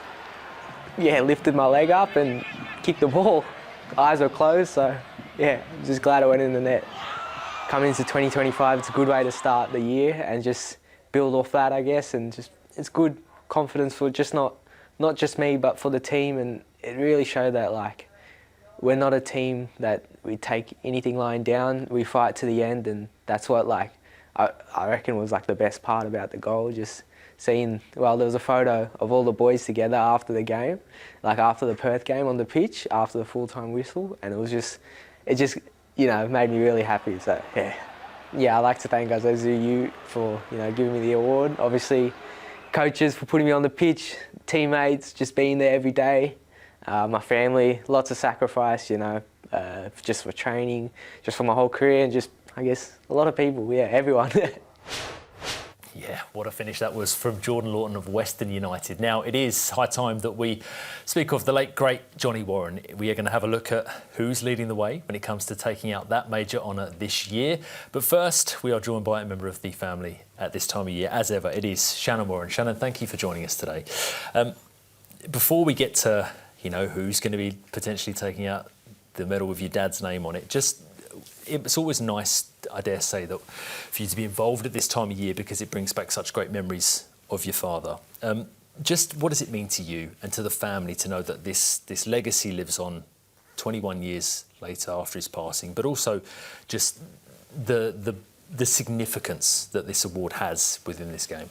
lifted my leg up and kicked the ball. Eyes were closed, so I'm just glad I went in the net. Coming into 2025, it's a good way to start the year and just build off that, I guess, and just it's good confidence for just not just me, but for the team, and it really showed that like we're not a team that we take anything lying down. We fight to the end, and that's what like I reckon was like the best part about the goal. Just seeing, well, there was a photo of all the boys together after the game, like after the Perth game on the pitch, after the full-time whistle, and it just made me really happy. So I'd like to thank Isuzu UTE for giving me the award. Obviously, coaches for putting me on the pitch, teammates just being there every day, my family, lots of sacrifice, just for training, just for my whole career, and just I guess a lot of people, everyone. Yeah, what a finish that was from Jordan Lawton of Western United. Now, it is high time that we speak of the late, great Johnny Warren. We are going to have a look at who's leading the way when it comes to taking out that major honour this year. But first, we are joined by a member of the family at this time of year. As ever, it is Shannon Warren. Shannon, thank you for joining us today. Before we get to, who's going to be potentially taking out the medal with your dad's name on it, it's always nice, I dare say, that for you to be involved at this time of year because it brings back such great memories of your father. Just what does it mean to you and to the family to know that this legacy lives on 21 years later after his passing, but also just the significance that this award has within this game?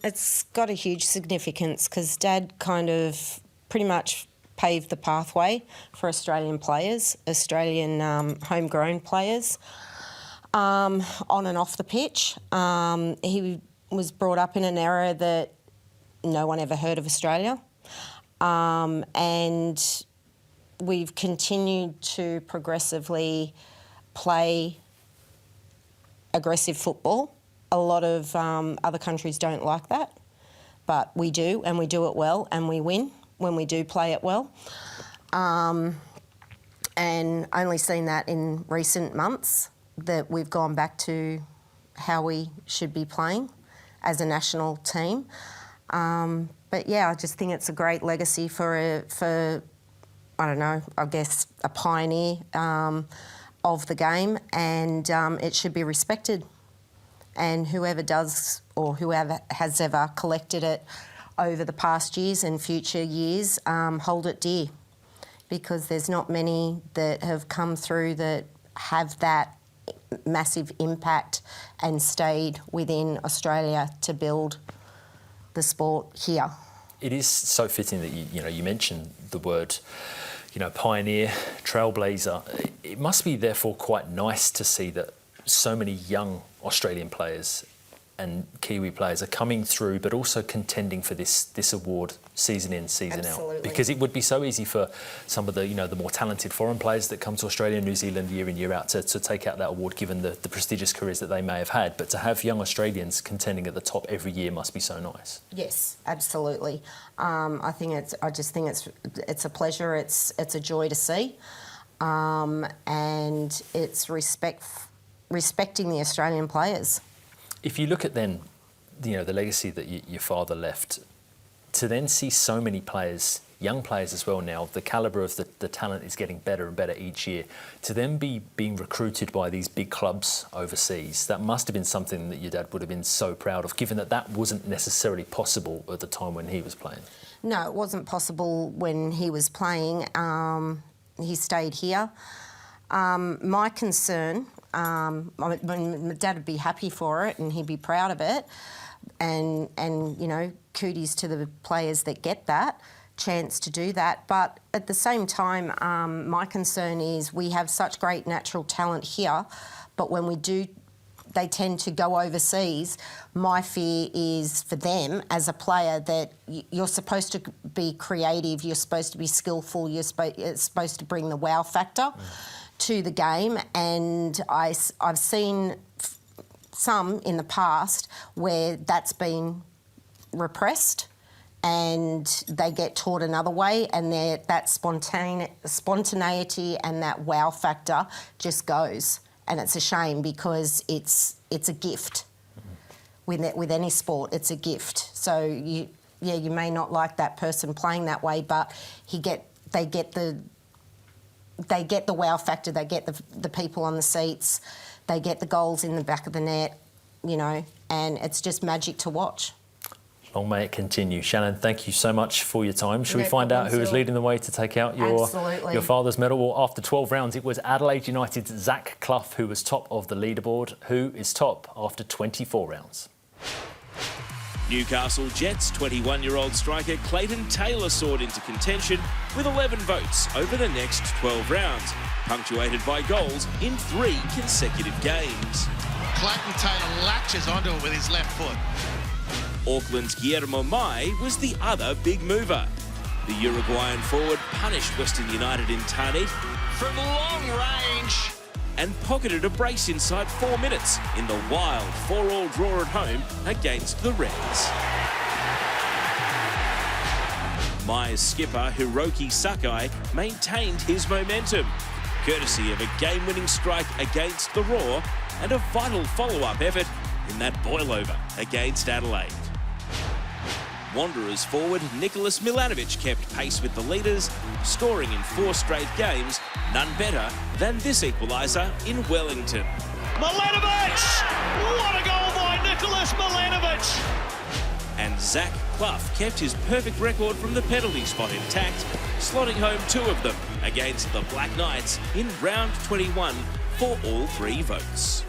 It's got a huge significance because Dad kind of pretty much paved the pathway for Australian players, Australian homegrown players, on and off the pitch. He was brought up in an era that no one ever heard of Australia, and we've continued to progressively play aggressive football. A lot of other countries don't like that, but we do, and we do it well, and we win when we do play it well. And only seen that in recent months, that we've gone back to how we should be playing as a national team. But yeah, I just think it's a great legacy for I don't know, I guess a pioneer of the game, and it should be respected. And whoever does, or whoever has ever collected it over the past years and future years, hold it dear, because there's not many that have come through that have that massive impact and stayed within Australia to build the sport here. It is so fitting that you mentioned the word, pioneer, trailblazer. It must be therefore quite nice to see that so many young Australian players and Kiwi players are coming through, but also contending for this award season in, season Absolutely. out. Because it would be so easy for some of the the more talented foreign players that come to Australia and New Zealand year in, year out to take out that award, given the prestigious careers that they may have had. But to have young Australians contending at the top every year must be so nice. Yes, absolutely. I just think it's a pleasure. It's a joy to see, and it's respecting the Australian players. If you look at then, the legacy that your father left, to then see so many players, young players as well now, the calibre of the talent is getting better and better each year, to then be being recruited by these big clubs overseas, that must have been something that your dad would have been so proud of, given that wasn't necessarily possible at the time when he was playing. No, it wasn't possible when he was playing. He stayed here. My concern, my dad would be happy for it and he'd be proud of it, and kudos to the players that get that chance to do that. But at the same time, my concern is we have such great natural talent here, but when we do, they tend to go overseas. My fear is for them as a player that you're supposed to be creative, you're supposed to be skillful, it's supposed to bring the wow factor to the game, and I've seen some in the past where that's been repressed and they get taught another way, and that spontaneity and that wow factor just goes, and it's a shame because it's a gift. With any sport, it's a gift. So yeah, you may not like that person playing that way, but they get the wow factor, they get the people on the seats, they get the goals in the back of the net, you know, and it's just magic to watch. Long may it continue. Shannon, thank you so much for your time. Should No we find out who problem, is Phil. leading the way to take out your father's medal? Well, after 12 rounds, it was Adelaide United's Zach Clough who was top of the leaderboard. Who is top after 24 rounds? Newcastle Jets 21-year-old striker Clayton Taylor soared into contention with 11 votes over the next 12 rounds, punctuated by goals in 3 consecutive games. Clayton Taylor latches onto it with his left foot. Auckland's Guillermo Mai was the other big mover. The Uruguayan forward punished Western United in Tanit From long range. and pocketed a brace inside 4 minutes in the wild 4-4 draw at home against the Reds. Mai's skipper Hiroki Sakai maintained his momentum, courtesy of a game-winning strike against the Raw and a vital follow-up effort in that boil-over against Adelaide. Wanderers forward Nicholas Milanovic kept pace with the leaders, scoring in 4 straight games, none better than this equaliser in Wellington. Milanovic! What a goal by Nicholas Milanovic! And Zach Clough kept his perfect record from the penalty spot intact, slotting home 2 of them against the Black Knights in round 21 for all 3 votes.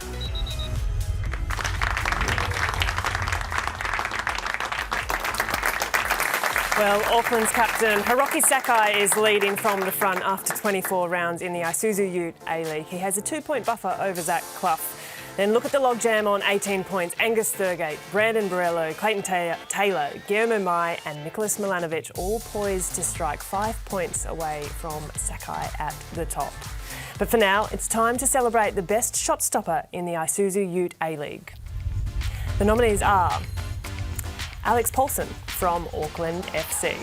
Well, Auckland's captain Hiroki Sakai is leading from the front after 24 rounds in the Isuzu UTE A-League. He has a 2-point buffer over Zach Clough. Then look at the logjam on 18 points. Angus Thurgate, Brandon Borello, Clayton Taylor, Guillermo Mai and Nicholas Milanovic all poised to strike 5 points away from Sakai at the top. But for now, it's time to celebrate the best shot stopper in the Isuzu UTE A-League. The nominees are Alex Paulson from Auckland FC,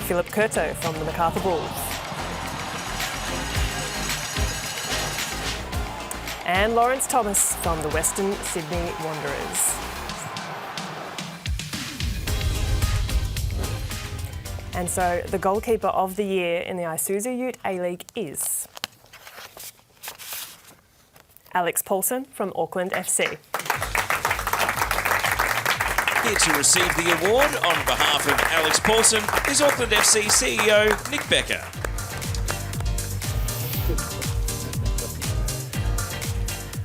Philip Curto from the Macarthur Bulls, and Lawrence Thomas from the Western Sydney Wanderers. And so the goalkeeper of the year in the Isuzu UTE A-League is Alex Paulson from Auckland FC. Here to receive the award on behalf of Alex Paulson is Auckland FC CEO Nick Becker.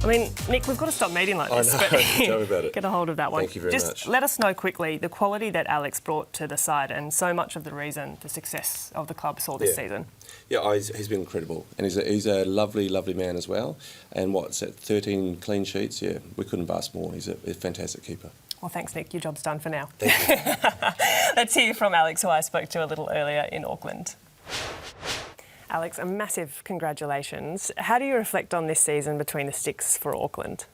I mean, Nick, we've got to stop meeting like this. I know. But Tell me about it. Get a hold of that one. Thank you very Just much. let us know quickly the quality that Alex brought to the side and so much of the reason the success of the club saw this season. Yeah, he's been incredible, and he's a lovely, lovely man as well. And what's that, 13 clean sheets? Yeah, we couldn't have asked more. He's a fantastic keeper. Well, thanks, Nick. Your job's done for now. Thank you. Let's hear from Alex, who I spoke to a little earlier in Auckland. Alex, a massive congratulations. How do you reflect on this season between the sticks for Auckland?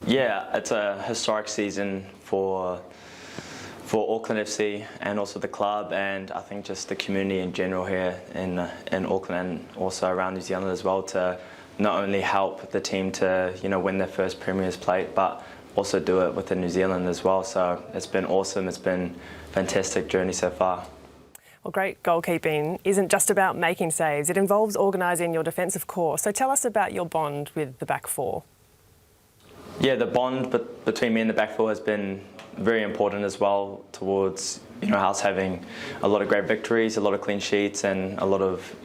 Yeah, it's a historic season for Auckland FC and also the club, and I think just the community in general here in Auckland and also around New Zealand as well, to not only help the team to win their first Premier's plate, but also do it within New Zealand as well. So it's been awesome. It's been a fantastic journey so far. Well, great goalkeeping isn't just about making saves. It involves organising your defensive core. So tell us about your bond with the back four. Yeah, the bond between me and the back four has been very important as well towards us having a lot of great victories, a lot of clean sheets, and a lot of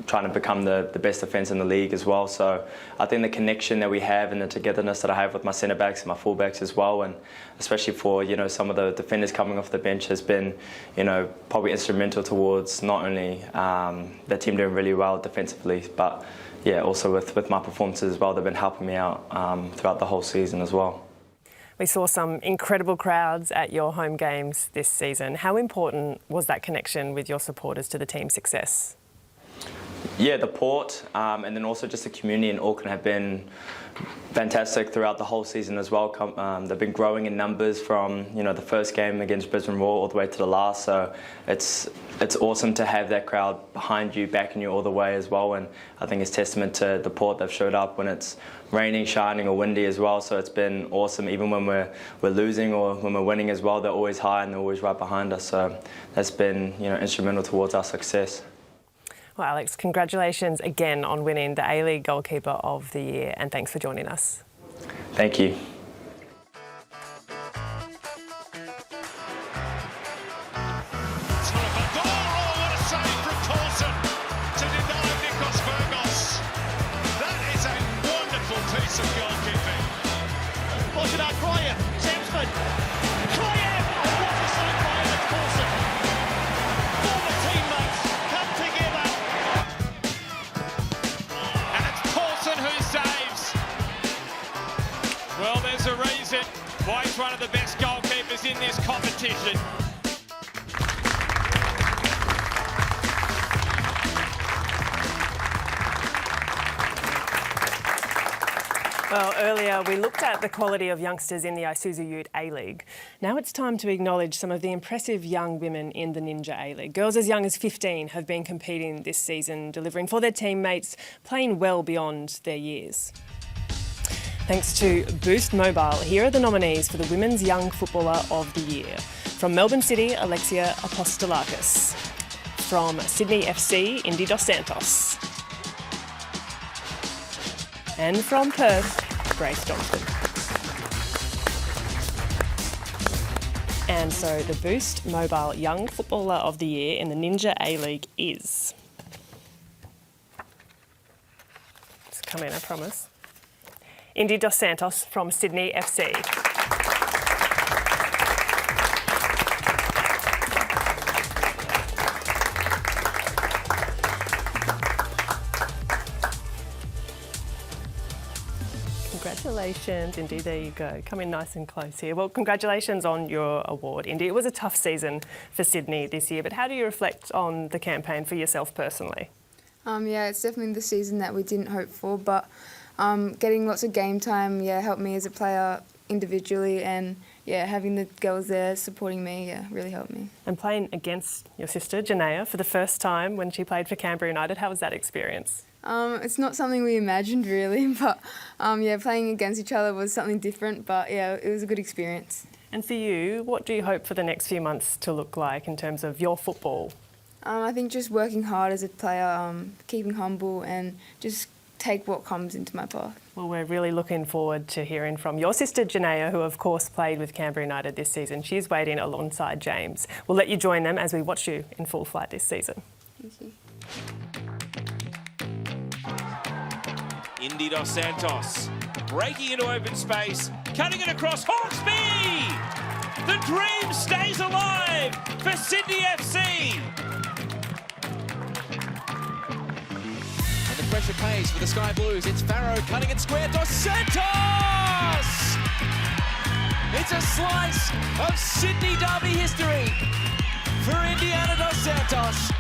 trying to become the best defence in the league as well. So I think the connection that we have and the togetherness that I have with my centre backs and my full backs as well, and especially for some of the defenders coming off the bench, has been probably instrumental towards not only the team doing really well defensively, but also with my performances as well. They've been helping me out throughout the whole season as well. We saw some incredible crowds at your home games this season. How important was that connection with your supporters to the team's success? Yeah, the port and then also just the community in Auckland have been fantastic throughout the whole season as well. They've been growing in numbers from the first game against Brisbane Roar all the way to the last. So it's awesome to have that crowd behind you, backing you all the way as well. And I think it's testament to the port. They've showed up when it's raining, shining, or windy as well. So it's been awesome. Even when we're losing or when we're winning as well, they're always high and they're always right behind us. So that's been instrumental towards our success. Well, Alex, congratulations again on winning the A-League Goalkeeper of the Year, and thanks for joining us. Thank you. Well, there's a reason why he's one of the best goalkeepers in this competition. Well, earlier we looked at the quality of youngsters in the Isuzu UTE A-League. Now it's time to acknowledge some of the impressive young women in the Ninja A-League. Girls as young as 15 have been competing this season, delivering for their teammates, playing well beyond their years. Thanks to Boost Mobile, here are the nominees for the Women's Young Footballer of the Year. From Melbourne City, Alexia Apostolakis. From Sydney FC, Indy Dos Santos. And from Perth, Grace Johnston. And so the Boost Mobile Young Footballer of the Year in the Ninja A-League is... It's coming, I promise. Indy Dos Santos from Sydney FC. Congratulations, Indy, there you go. Coming nice and close here. Well, congratulations on your award, Indy. It was a tough season for Sydney this year, but how do you reflect on the campaign for yourself personally? Yeah, it's definitely the season that we didn't hope for, but getting lots of game time, helped me as a player individually, and having the girls there supporting me, really helped me. And playing against your sister, Janaea, for the first time when she played for Canberra United, how was that experience? It's not something we imagined really, but playing against each other was something different, but it was a good experience. And for you, what do you hope for the next few months to look like in terms of your football? I think just working hard as a player, keeping humble, and just take what comes into my path. Well, we're really looking forward to hearing from your sister Janaea, who of course played with Canberra United this season. She's waiting alongside James. We'll let you join them as we watch you in full flight this season. Thank you. Indy Dos Santos breaking into open space, cutting it across Hawkesby! The dream stays alive for Sydney FC! And the pressure pays for the Sky Blues. It's Farrow cutting it square. Dos Santos! It's a slice of Sydney derby history for Indiana Dos Santos.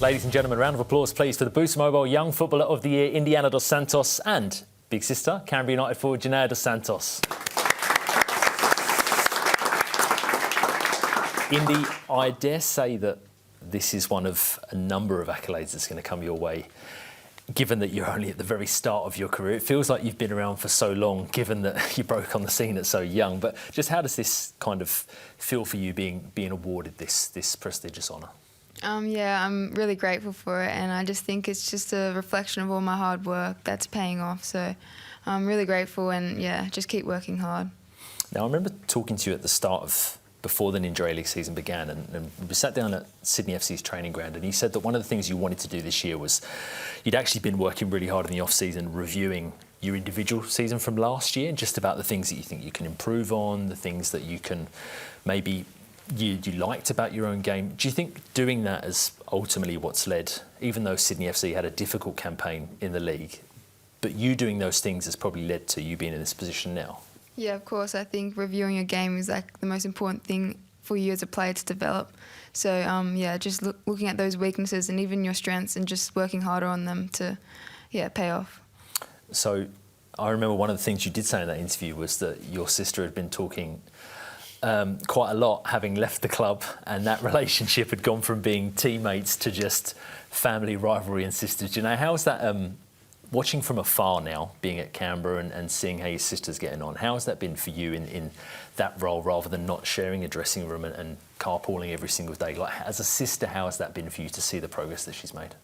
Ladies and gentlemen, round of applause please for the Boost Mobile Young Footballer of the Year, Indiana Dos Santos, and big sister, Canberra United forward, Janaea Dos Santos. Indy, I dare say that this is one of a number of accolades that's going to come your way, given that you're only at the very start of your career. It feels like you've been around for so long, given that you broke on the scene at so young. But just how does this kind of feel for you being awarded this prestigious honour? I'm really grateful for it, and I just think it's just a reflection of all my hard work that's paying off. So I'm really grateful, and just keep working hard. Now, I remember talking to you at the start of before the Ninja A-League season began, and we sat down at Sydney FC's training ground, and you said that one of the things you wanted to do this year was you'd actually been working really hard in the off-season, reviewing your individual season from last year, just about the things that you think you can improve on, the things that you can maybe you liked about your own game. Do you think doing that is ultimately what's led, even though Sydney FC had a difficult campaign in the league, but you doing those things has probably led to you being in this position now? Yeah, of course. I think reviewing a game is like the most important thing for you as a player to develop. So yeah, just looking at those weaknesses and even your strengths and just working harder on them to, yeah, pay off. So I remember one of the things you did say in that interview was that your sister had been talking quite a lot, having left the club, and that relationship had gone from being teammates to just family rivalry and sisters. You know, how's that, watching from afar now, being at Canberra and seeing how your sister's getting on, how has that been for you in that role rather than not sharing a dressing room and carpooling every single day? Like, as a sister, how has that been for you to see the progress that she's made?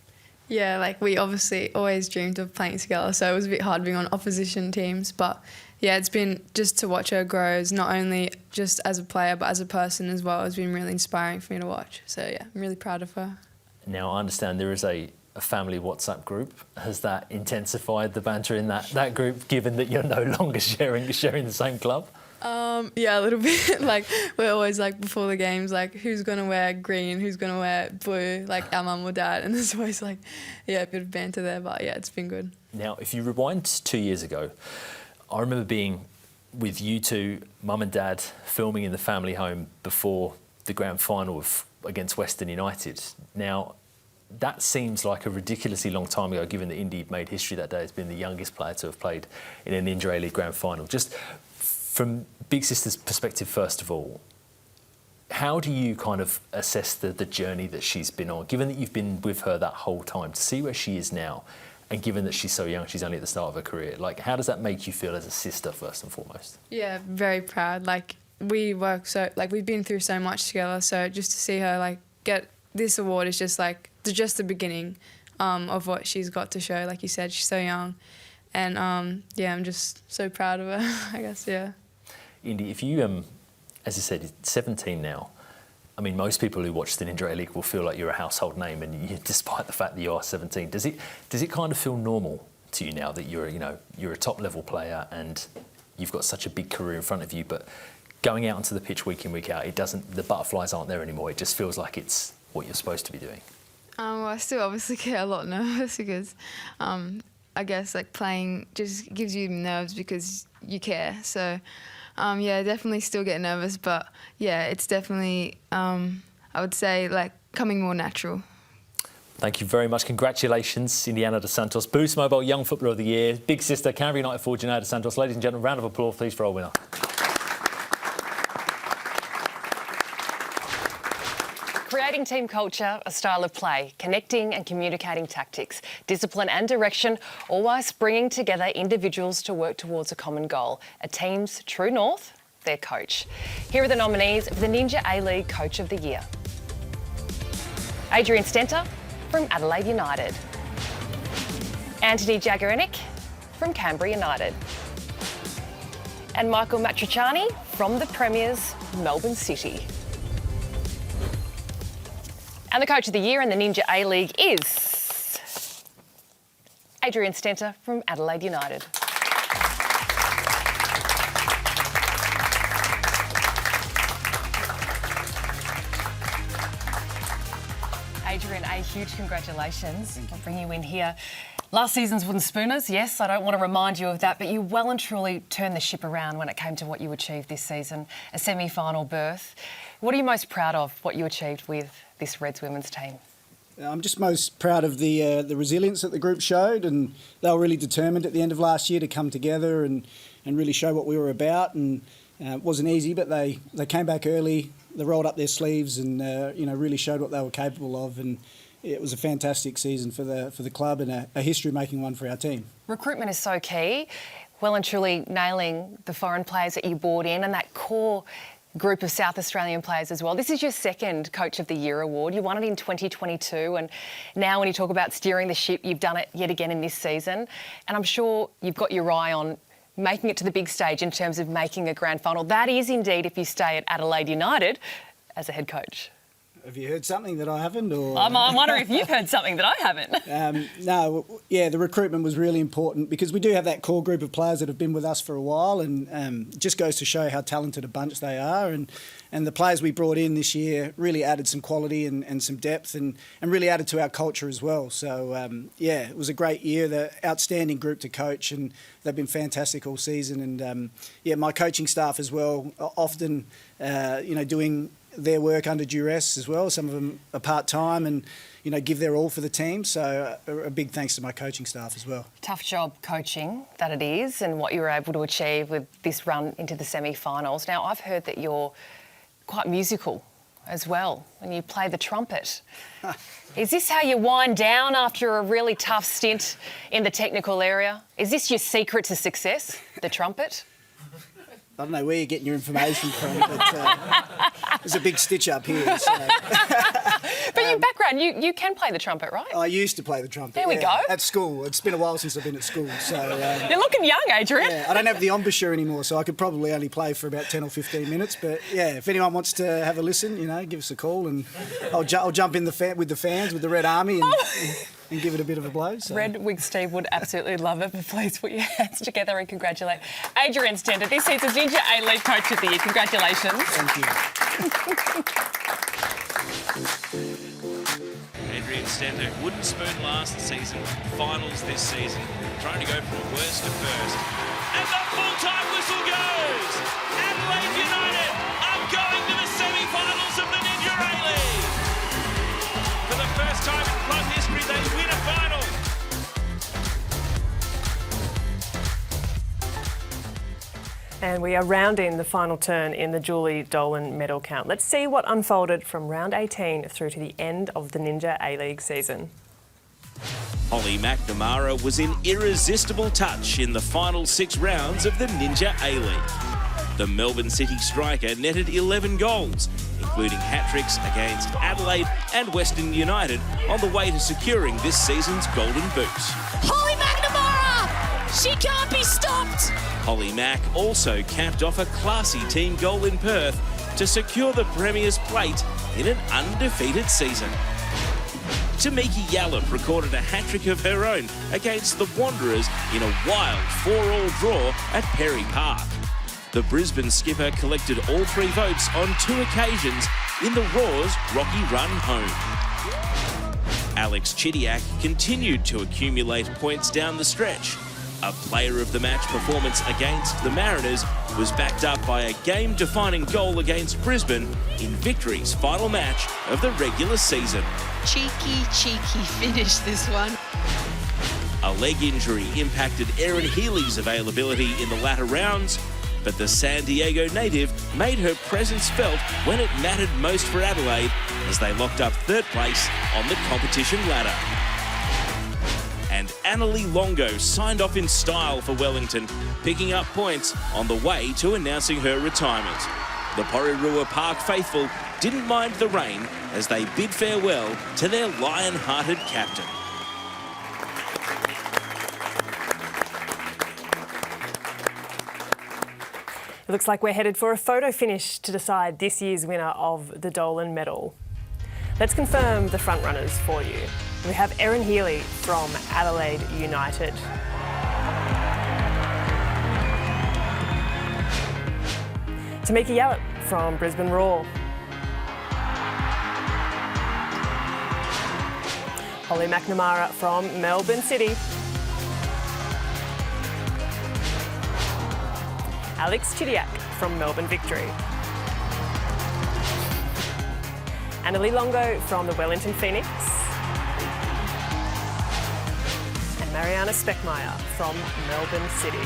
Yeah, like we obviously always dreamed of playing together, so it was a bit hard being on opposition teams, but yeah, it's been just to watch her grow, as not only just as a player but as a person as well, has been really inspiring for me to watch. So yeah, I'm really proud of her. Now I understand there is a family WhatsApp group. Has that intensified the banter in that group, given that you're no longer sharing the same club? Yeah, a little bit. Like, we're always like, before the games, like, who's going to wear green, who's going to wear blue, like our mum or dad, and there's always like, yeah, a bit of banter there, but yeah, it's been good. Now, if you rewind 2 years ago, I remember being with you two, mum and dad, filming in the family home before the grand final against Western United. Now, that seems like a ridiculously long time ago, given that Indy made history that day as being the youngest player to have played in an inter-A-League grand final. Just from Big Sister's perspective, first of all, how do you kind of assess the journey that she's been on, given that you've been with her that whole time, to see where she is now, and given that she's so young, she's only at the start of her career? Like, how does that make you feel as a sister, first and foremost? Yeah, very proud. Like, we work so, like, we've been through so much together, so just to see her, like, get this award is just, like, just the beginning of what she's got to show. Like you said, she's so young. And, yeah, I'm just so proud of her, I guess, yeah. Indy, if you, as I said, 17 now, I mean, most people who watch the inter-A-League will feel like you're a household name, and despite the fact that you are 17, does it kind of feel normal to you now that you're a top-level player and you've got such a big career in front of you, but going out onto the pitch week in, week out, the butterflies aren't there anymore. It just feels like it's what you're supposed to be doing. Well, I still obviously get a lot nervous because I guess like playing just gives you nerves because you care. So yeah, definitely still get nervous, but yeah, it's definitely I would say like coming more natural. Thank you very much. Congratulations, Indiana dos Santos, Boost Mobile Young Footballer of the Year, Big Sister, Canberra United forward Indiana dos Santos. Ladies and gentlemen, round of applause please for our winner. Creating team culture, a style of play, connecting and communicating tactics, discipline and direction, all whilst bringing together individuals to work towards a common goal, a team's true north, their coach. Here are the nominees for the Ninja A-League Coach of the Year. Adrian Stenter from Adelaide United. Anthony Jagarenic from Canberra United. And Michael Matriciani from the Premiers, Melbourne City. And the Coach of the Year in the Ninja A-League is Adrian Stenter from Adelaide United. Adrian, a huge congratulations on bringing you in here. Last season's Wooden Spooners, yes, I don't want to remind you of that, but you well and truly turned the ship around when it came to what you achieved this season, a semi-final berth. What are you most proud of, what you achieved with this Reds women's team? I'm just most proud of the resilience that the group showed, and they were really determined at the end of last year to come together and really show what we were about. And it wasn't easy, but they came back early, they rolled up their sleeves and really showed what they were capable of. And it was a fantastic season for the club and a history-making one for our team. Recruitment is so key. Well and truly nailing the foreign players that you brought in and that core group of South Australian players as well. This is your second Coach of the Year award. You won it in 2022, and now when you talk about steering the ship, you've done it yet again in this season. And I'm sure you've got your eye on making it to the big stage in terms of making a grand final. That is indeed if you stay at Adelaide United as a head coach. Have you heard something that I haven't? Or I'm wondering if you've heard something that I haven't. No, yeah, the recruitment was really important because we do have that core group of players that have been with us for a while, and it just goes to show how talented a bunch they are. And the players we brought in this year really added some quality and some depth and really added to our culture as well. So, yeah, it was a great year, the outstanding group to coach, and they've been fantastic all season. And, yeah, my coaching staff as well, often, doing their work under duress as well. Some of them are part-time and, you know, give their all for the team. So a big thanks to my coaching staff as well. Tough job coaching that it is, and what you were able to achieve with this run into the semi-finals. Now, I've heard that you're quite musical as well, and you play the trumpet. Is this how you wind down after a really tough stint in the technical area? Is this your secret to success, the trumpet? I don't know where you're getting your information from, but there's a big stitch up here. So. But your background, you can play the trumpet, right? I used to play the trumpet. There we go. At school. It's been a while since I've been at school. So you're looking young, Adrian. Yeah, I don't have the embouchure anymore, so I could probably only play for about 10 or 15 minutes. But yeah, if anyone wants to have a listen, you know, give us a call, and I'll jump in with the fans, with the Red Army, and give it a bit of a blow. So. Red Wig Steve would absolutely love it, but please put your hands together and congratulate Adrian Stender, this season's Ninja A-League Coach of the Year. Congratulations. Thank you. Adrian Stender, wooden spoon last season, finals this season, trying to go from worst to first. And the full-time whistle goes! Adelaide United are going to the semi-finals of the Ninja A-League! For the first time in club history, they win a final! And we are rounding the final turn in the Julie Dolan medal count. Let's see what unfolded from round 18 through to the end of the Ninja A-League season. Holly McNamara was in irresistible touch in the final 6 rounds of the Ninja A-League. The Melbourne City striker netted 11 goals, including hat-tricks against Adelaide and Western United on the way to securing this season's Golden Boot. Holly McNamara! She can't be stopped! Holly Mack also capped off a classy team goal in Perth to secure the Premier's plate in an undefeated season. Tamiki Yallop recorded a hat-trick of her own against the Wanderers in a wild 4-all draw at Perry Park. The Brisbane skipper collected all 3 votes on 2 occasions in the Raw's rocky run home. Alex Chidiac continued to accumulate points down the stretch. A player of the match performance against the Mariners was backed up by a game-defining goal against Brisbane in Victory's final match of the regular season. Cheeky finish, this one. A leg injury impacted Erin Healy's availability in the latter rounds, but the San Diego native made her presence felt when it mattered most for Adelaide as they locked up 3rd place on the competition ladder. And Annalie Longo signed off in style for Wellington, picking up points on the way to announcing her retirement. The Porirua Park faithful didn't mind the rain as they bid farewell to their lion-hearted captain. It looks like we're headed for a photo finish to decide this year's winner of the Dolan Medal. Let's confirm the front runners for you. We have Erin Healy from Adelaide United. Tamiki Yallop from Brisbane Roar. Holly McNamara from Melbourne City. Alex Chidiac from Melbourne Victory. Annalie Longo from the Wellington Phoenix. And Mariana Speckmeyer from Melbourne City.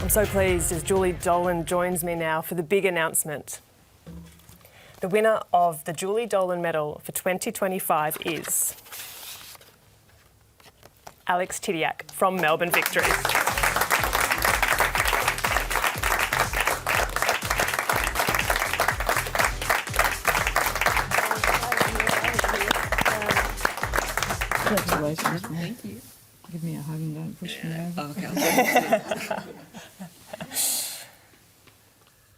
I'm so pleased as Julie Dolan joins me now for the big announcement. The winner of the Julie Dolan Medal for 2025 is Alex Chidiac from Melbourne Victory. Congratulations. Thank you. Give me a hug and don't push me over. Okay.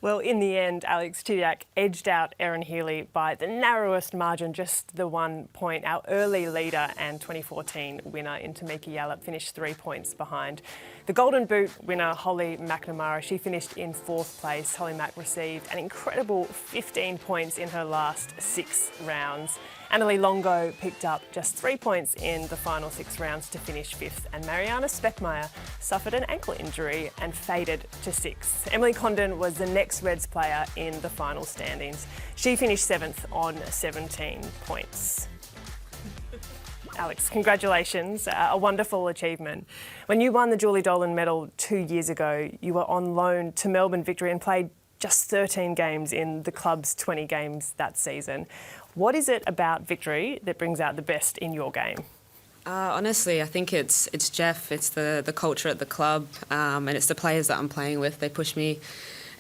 Well, in the end, Alex Chidiac edged out Erin Healy by the narrowest margin, just the 1 point. Our early leader and 2014 winner in Tamiki Yallop finished 3 points behind. The Golden Boot winner, Holly McNamara, she finished in 4th place. Holly Mac received an incredible 15 points in her last 6 rounds. Annalie Longo picked up just 3 points in the final 6 rounds to finish 5th, and Mariana Speckmaier suffered an ankle injury and faded to 6th. Emily Condon was the next Reds player in the final standings. She finished 7th on 17 points. Alex, congratulations, a wonderful achievement. When you won the Julie Dolan Medal 2 years ago, you were on loan to Melbourne Victory and played just 13 games in the club's 20 games that season. What is it about Victory that brings out the best in your game? Honestly, I think it's Jeff, it's the culture at the club, and it's the players that I'm playing with. They push me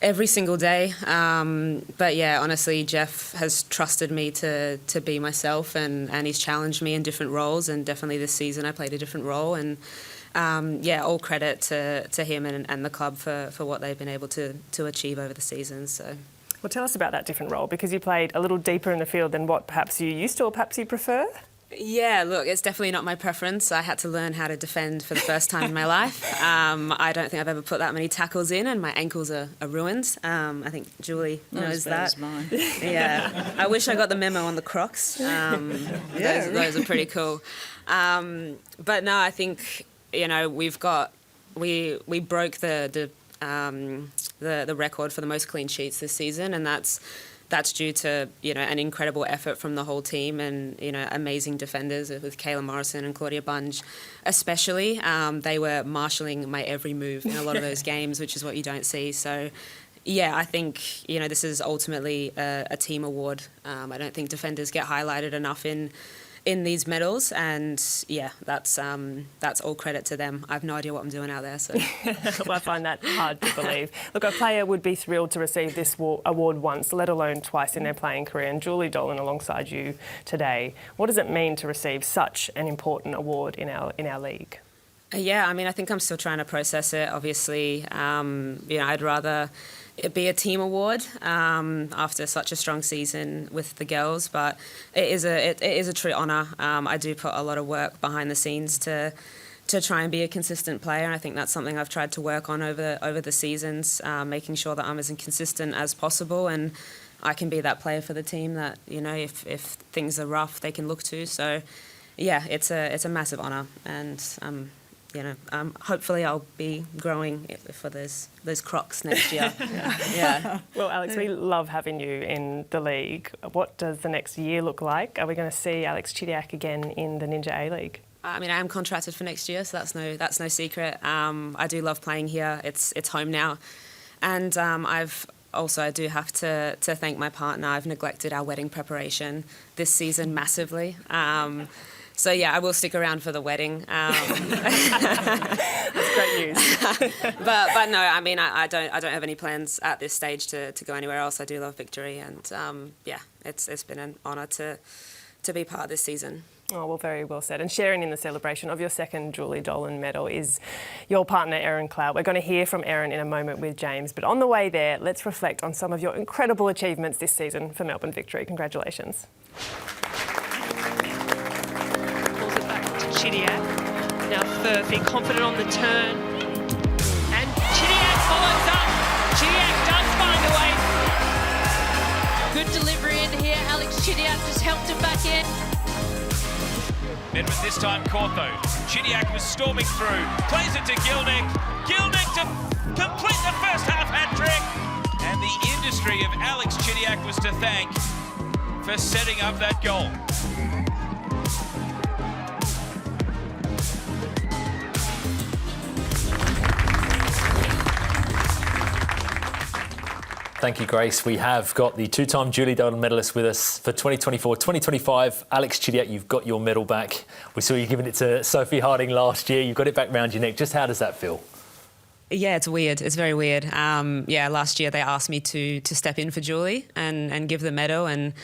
every single day. But yeah, honestly, Jeff has trusted me to be myself, and he's challenged me in different roles, and definitely this season I played a different role. And yeah, all credit to him and the club for what they've been able to achieve over the season. So. Well, tell us about that different role, because you played a little deeper in the field than what perhaps you used to or perhaps you prefer. Yeah, look, it's definitely not my preference. I had to learn how to defend for the first time in my life. I don't think I've ever put that many tackles in, and my ankles are ruined. I think Julie knows that. Mine. Yeah, I wish I got the memo on the Crocs. Those are pretty cool. But no, I think we broke the record for the most clean sheets this season, and that's due to an incredible effort from the whole team, and amazing defenders with Kayla Morrison and Claudia Bunge especially. They were marshalling my every move in a lot of those games, which is what you don't see. So yeah, I think this is ultimately a team award. I don't think defenders get highlighted enough in these medals, and yeah, that's all credit to them. I have no idea what I'm doing out there. So well, I find that hard to believe. Look, a player would be thrilled to receive this award once, let alone twice in their playing career, and Julie Dolan alongside you today. What does it mean to receive such an important award in our league? Yeah, I mean, I think I'm still trying to process it. Obviously, I'd rather it be a team award after such a strong season with the girls, but it is a true honour. I do put a lot of work behind the scenes to try and be a consistent player, and I think that's something I've tried to work on over the seasons, making sure that I'm as consistent as possible, and I can be that player for the team that if things are rough they can look to. So yeah, it's a massive honour, and hopefully I'll be growing for those Crocs next year. Yeah. Well, Alex, we love having you in the league. What does the next year look like? Are we going to see Alex Chidiac again in the Ninja A-League? I mean, I am contracted for next year, so that's no secret. I do love playing here. It's home now, and I do have to thank my partner. I've neglected our wedding preparation this season massively. So yeah, I will stick around for the wedding. That's great news. but no, I mean, I don't have any plans at this stage to go anywhere else. I do love Victory, and yeah, it's been an honour to be part of this season. Oh, well, very well said. And sharing in the celebration of your second Julie Dolan medal is your partner, Erin Cloud. We're going to hear from Erin in a moment with James. But on the way there, let's reflect on some of your incredible achievements this season for Melbourne Victory. Congratulations. Chidiac. Now Furphy, confident on the turn. And Chidiac follows up. Chidiac does find a way. Good delivery in here. Alex Chidiac just helped him back in. Edward this time caught though. Chidiac was storming through. Plays it to Gilnick. Gilnick to complete the first half hat-trick. And the industry of Alex Chidiac was to thank for setting up that goal. Thank you, Grace. We have got the two-time Julie Dolan medalist with us for 2024-2025. Alex Chidiac, you've got your medal back. We saw you giving it to Sophie Harding last year. You've got it back round your neck. Just how does that feel? Yeah, it's weird. It's very weird. Last year they asked me to step in for Julie and give the medal. And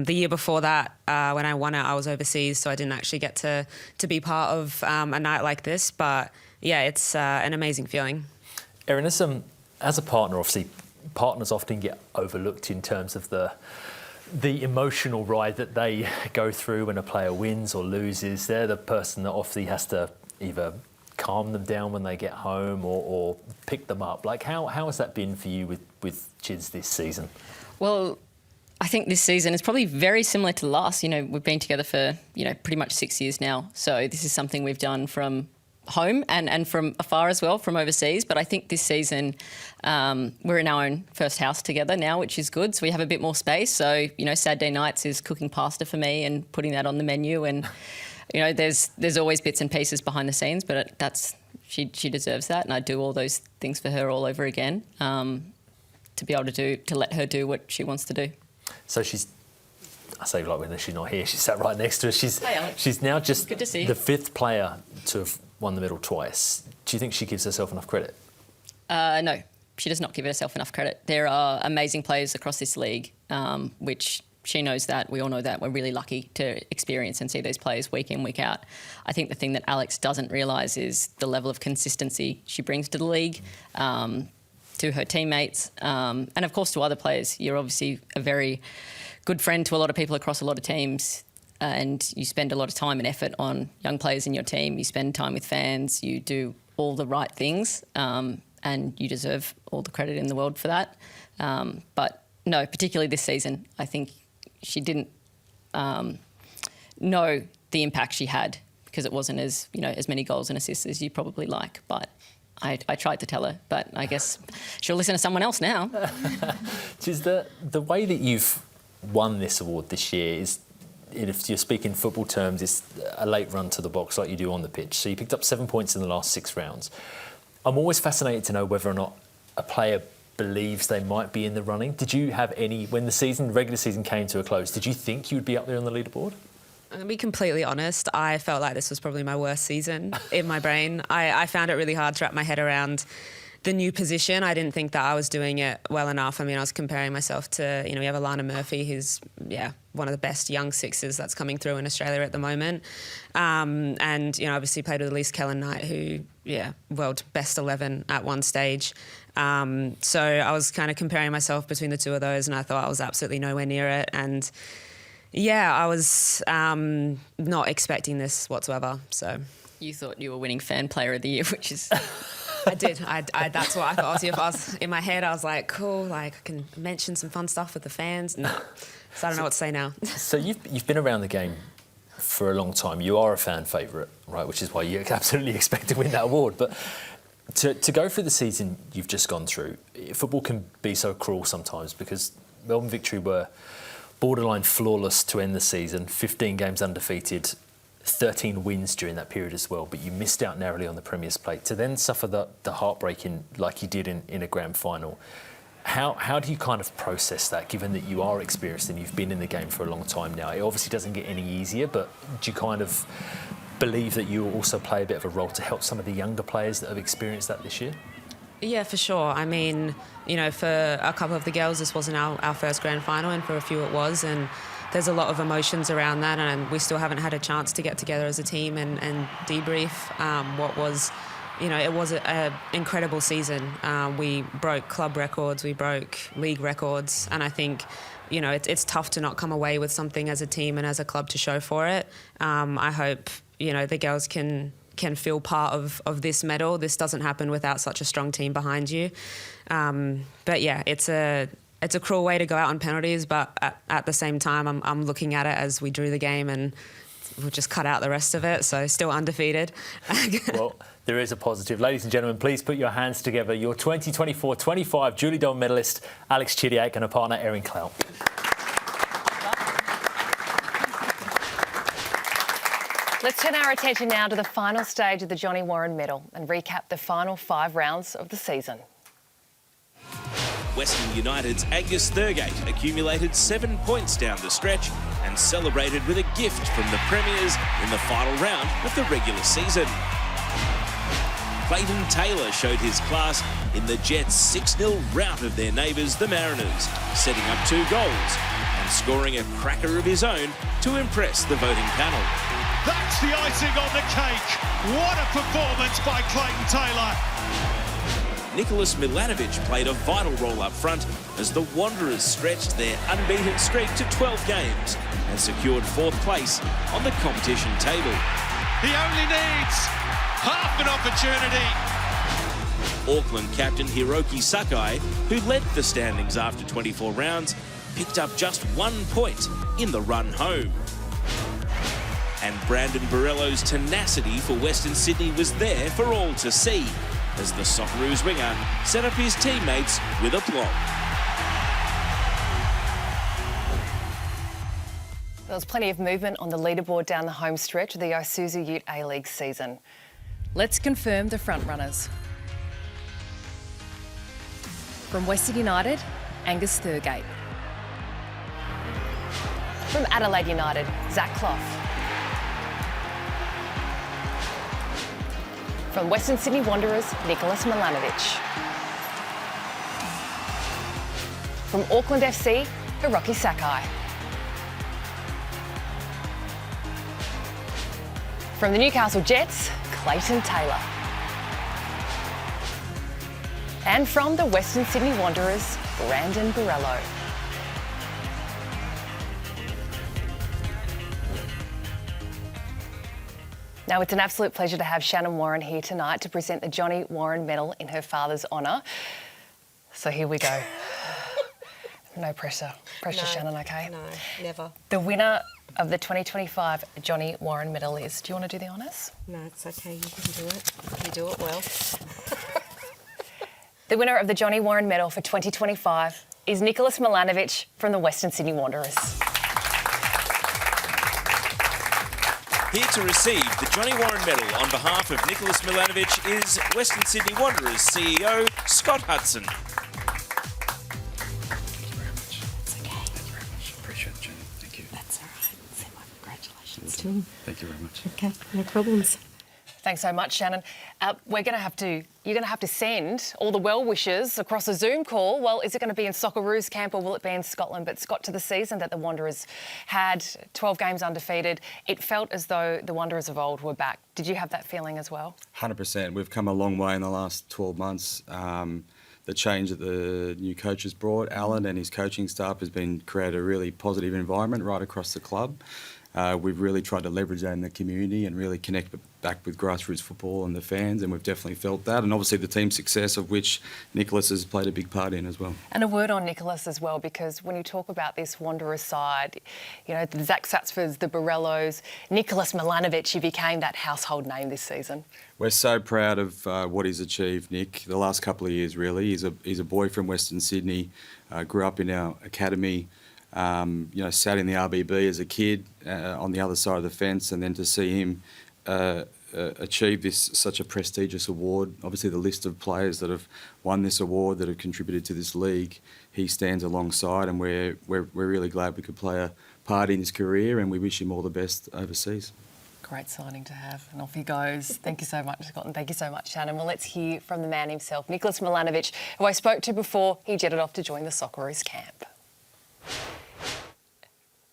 the year before that, when I won it, I was overseas, so I didn't actually get to be part of a night like this. But yeah, it's an amazing feeling. Erin, as a partner, obviously, partners often get overlooked in terms of the emotional ride that they go through when a player wins or loses. They're the person that obviously has to either calm them down when they get home or pick them up. Like, how has that been for you with Chids this season? Well, I think this season is probably very similar to the last. You know, we've been together for, you know, pretty much 6 years now. So this is something we've done from home and from afar as well, from overseas. But I think this season we're in our own first house together now, which is good. So we have a bit more space. So, you know, Saturday nights is cooking pasta for me and putting that on the menu. And, you know, there's always bits and pieces behind the scenes, but she deserves that. And I do all those things for her all over again to be able to let her do what she wants to do. So I say like when she's not here, she's sat right next to us. She's now just Good to see you. the 5th player to have won the medal twice. Do you think she gives herself enough credit? No, she does not give herself enough credit. There are amazing players across this league, which she knows that. We all know that. We're really lucky to experience and see those players week in, week out. I think the thing that Alex doesn't realise is the level of consistency she brings to the league, to her teammates, and of course to other players. You're obviously a very good friend to a lot of people across a lot of teams, and you spend a lot of time and effort on young players in your team. You spend time with fans. You do all the right things, and you deserve all the credit in the world for that. But no, particularly this season, I think she didn't know the impact she had because it wasn't as many goals and assists as you probably like. But I tried to tell her, but I guess she'll listen to someone else now. Is the way that you've won this award this year is, if you're speaking football terms, it's a late run to the box like you do on the pitch. So you picked up 7 points in the last 6 rounds. I'm always fascinated to know whether or not a player believes they might be in the running. Did you have any, when the regular season came to a close, did you think you'd be up there on the leaderboard? I'm going to be completely honest, I felt like this was probably my worst season in my brain. I found it really hard to wrap my head around the new position. I didn't think that I was doing it well enough. I mean, I was comparing myself to, you have Alana Murphy, who's, one of the best young sixers that's coming through in Australia at the moment. And, obviously played with Elise Kellen-Knight, who, world best 11 at one stage. So I was kind of comparing myself between the two of those, and I thought I was absolutely nowhere near it. And I was not expecting this whatsoever. So you thought you were winning Fan Player of the Year, which is... I did. That's what I thought. If I was in my head, I was like, cool, like I can mention some fun stuff with the fans. No. So I don't know what to say now. So you've been around the game for a long time. You are a fan favourite, right? Which is why you absolutely expect to win that award. But to go through the season you've just gone through, football can be so cruel sometimes, because Melbourne Victory were borderline flawless to end the season, 15 games undefeated, 13 wins during that period as well, but you missed out narrowly on the Premier's Plate. To then suffer the heartbreak like you did in a grand final, how do you kind of process that, given that you are experienced and you've been in the game for a long time now? It obviously doesn't get any easier, but do you kind of believe that you also play a bit of a role to help some of the younger players that have experienced that this year? Yeah, for sure. I mean, for a couple of the girls, this wasn't our first grand final, and for a few it was, and there's a lot of emotions around that, and we still haven't had a chance to get together as a team and debrief what was, it was an incredible season. We broke club records, we broke league records, and I think, it's tough to not come away with something as a team and as a club to show for it. I hope, the girls can feel part of this medal. This doesn't happen without such a strong team behind you. But yeah, it's a cruel way to go out on penalties, but at the same time, I'm looking at it as we drew the game and we'll just cut out the rest of it, so still undefeated. Well, there is a positive. Ladies and gentlemen, please put your hands together. Your 2024-25 Julie Dolan medalist, Alex Chidiac, and her partner, Erin Clout. Let's turn our attention now to the final stage of the Dolan Warren Medal and recap the final 5 rounds of the season. Western United's Agnes Thurgate accumulated 7 points down the stretch and celebrated with a gift from the Premiers in the final round of the regular season. Clayton Taylor showed his class in the Jets' 6-0 rout of their neighbours, the Mariners, setting up 2 goals and scoring a cracker of his own to impress the voting panel. That's the icing on the cake. What a performance by Clayton Taylor. Nicholas Milanovic played a vital role up front as the Wanderers stretched their unbeaten streak to 12 games and secured 4th place on the competition table. He only needs half an opportunity. Auckland captain Hiroki Sakai, who led the standings after 24 rounds, picked up just 1 point in the run home. And Brandon Borello's tenacity for Western Sydney was there for all to see, as the Socceroos winger set up his teammates with aplomb. There was plenty of movement on the leaderboard down the home stretch of the Isuzu UTE A-League season. Let's confirm the front runners. From Western United, Angus Thurgate. From Adelaide United, Zach Clough. From Western Sydney Wanderers, Nicholas Milanovic. From Auckland FC, Hiroki Sakai. From the Newcastle Jets, Clayton Taylor. And from the Western Sydney Wanderers, Brandon Borello. Now, it's an absolute pleasure to have Shannon Warren here tonight to present the Johnny Warren Medal in her father's honour. So here we go. No pressure. Pressure, no, Shannon, okay? No, never. The winner of the 2025 Johnny Warren Medal is... Do you want to do the honours? No, it's okay. You can do it. You do it well. The winner of the Johnny Warren Medal for 2025 is Nicholas Milanovic from the Western Sydney Wanderers. Here to receive the Johnny Warren Medal on behalf of Nicholas Milanovic is Western Sydney Wanderers CEO Scott Hudson. Thank you very much. Okay, no problems. Thanks so much, Shannon. You're going to have to send all the well wishes across a Zoom call. Well, is it going to be in Socceroos camp or will it be in Scotland? But Scott, to the season that the Wanderers had, 12 games undefeated, it felt as though the Wanderers of old were back. Did you have that feeling as well? 100%. We've come a long way in the last 12 months. The change that the new coach has brought, Alan and his coaching staff, has been created a really positive environment right across the club. We've really tried to leverage that in the community and really connect back with grassroots football and the fans, and we've definitely felt that. And obviously the team's success, of which Nicholas has played a big part in as well. And a word on Nicholas as well, because when you talk about this Wanderers side, you know, the Zach Satsfords, the Borellos, Nicholas Milanovic, he became that household name this season. We're so proud of what he's achieved, Nick, the last couple of years really. He's a boy from Western Sydney, grew up in our academy, sat in the RBB as a kid on the other side of the fence, and then to see him achieve such a prestigious award. Obviously the list of players that have won this award, that have contributed to this league, he stands alongside, and we're really glad we could play a part in his career, and we wish him all the best overseas. Great signing to have, and off he goes. Thank you so much, Scott, and thank you so much, Shannon. Well, let's hear from the man himself, Nicholas Milanovic, who I spoke to before he jetted off to join the Socceroos camp.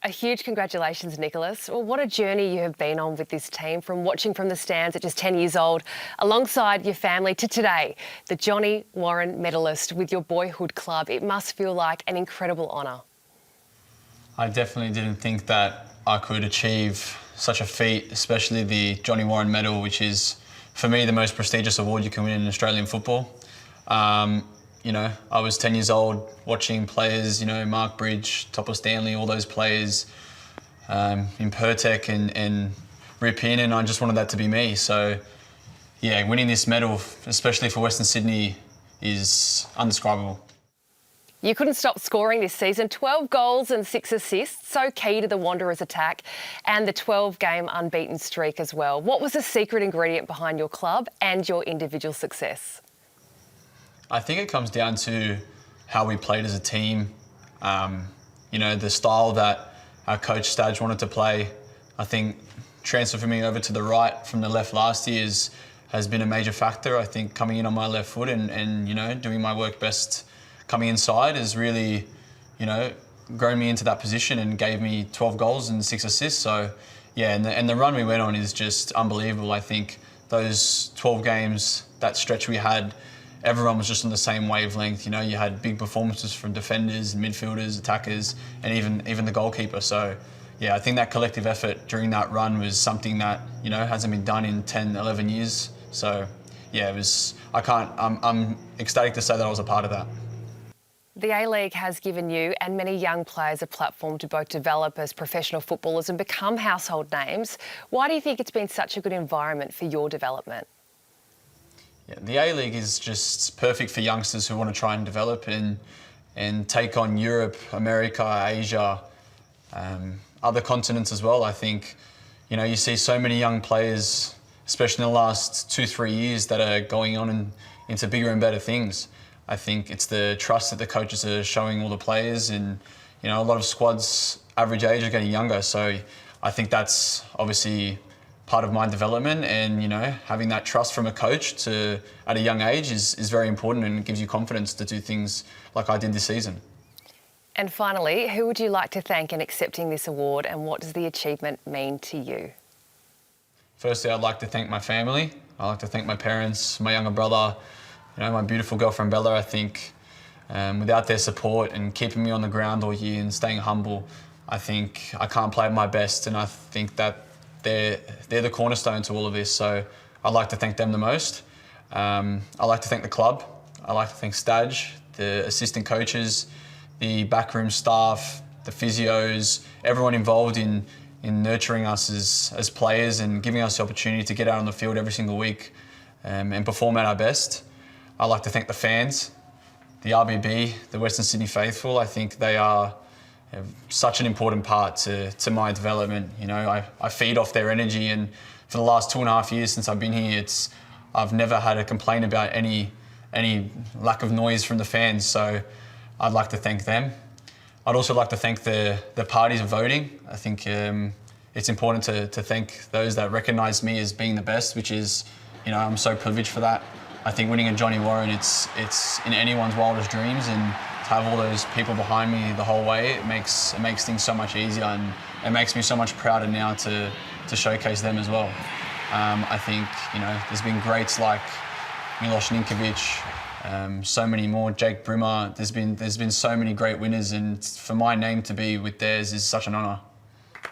A huge congratulations, Nicholas. Well, what a journey you have been on with this team, from watching from the stands at just 10 years old, alongside your family, to today, the Johnny Warren medalist with your boyhood club. It must feel like an incredible honour. I definitely didn't think that I could achieve such a feat, especially the Johnny Warren Medal, which is, for me, the most prestigious award you can win in Australian football. I was 10 years old watching players, Mark Bridge, Topper Stanley, all those players in Pertec and Rip in, and I just wanted that to be me. So, yeah, winning this medal, especially for Western Sydney, is undescribable. You couldn't stop scoring this season, 12 goals and 6 assists, so key to the Wanderers' attack, and the 12-game unbeaten streak as well. What was the secret ingredient behind your club and your individual success? I think it comes down to how we played as a team. The style that our coach Stadge wanted to play. I think transferring me over to the right from the left last year has been a major factor. I think coming in on my left foot and doing my work best coming inside has really, grown me into that position and gave me 12 goals and 6 assists. So, yeah, and the run we went on is just unbelievable. I think those 12 games, that stretch we had, everyone was just on the same wavelength. You had big performances from defenders, midfielders, attackers, and even the goalkeeper. So, yeah, I think that collective effort during that run was something that, hasn't been done in 10, 11 years. So, yeah, I'm ecstatic to say that I was a part of that. The A-League has given you and many young players a platform to both develop as professional footballers and become household names. Why do you think it's been such a good environment for your development? Yeah, the A-League is just perfect for youngsters who want to try and develop and take on Europe, America, Asia, other continents as well. I think, you know, you see so many young players, especially in the last 2-3 years, that are going on into bigger and better things. I think it's the trust that the coaches are showing all the players, and you know, a lot of squads' average age are getting younger. So I think that's obviously part of my development, and you know, having that trust from a coach at a young age is very important, and it gives you confidence to do things like I did this season. And finally, who would you like to thank in accepting this award, and what does the achievement mean to you? Firstly, I'd like to thank my family. I'd like to thank my parents, my younger brother, you know, my beautiful girlfriend Bella. I think without their support and keeping me on the ground all year and staying humble, I think I can't play my best, and I think that they're the cornerstone to all of this. So I'd like to thank them the most. I'd like to thank the club. I'd like to thank Stadge, the assistant coaches, the backroom staff, the physios, everyone involved in nurturing us as players and giving us the opportunity to get out on the field every single week and perform at our best. I'd like to thank the fans, the RBB, the Western Sydney faithful. I think they are such an important part to my development. You know, I feed off their energy, and for the last 2.5 years since I've been here, I've never had a complaint about any lack of noise from the fans. So I'd like to thank them. I'd also like to thank the parties of voting. I think it's important to thank those that recognise me as being the best, which is, you know, I'm so privileged for that. I think winning a Johnny Warren, it's in anyone's wildest dreams, and to have all those people behind me the whole way, it makes things so much easier, and it makes me so much prouder now to showcase them as well. I think, you know, there's been greats like Milos Ninkovic, so many more, Jake Brimmer. There's been so many great winners, and for my name to be with theirs is such an honour.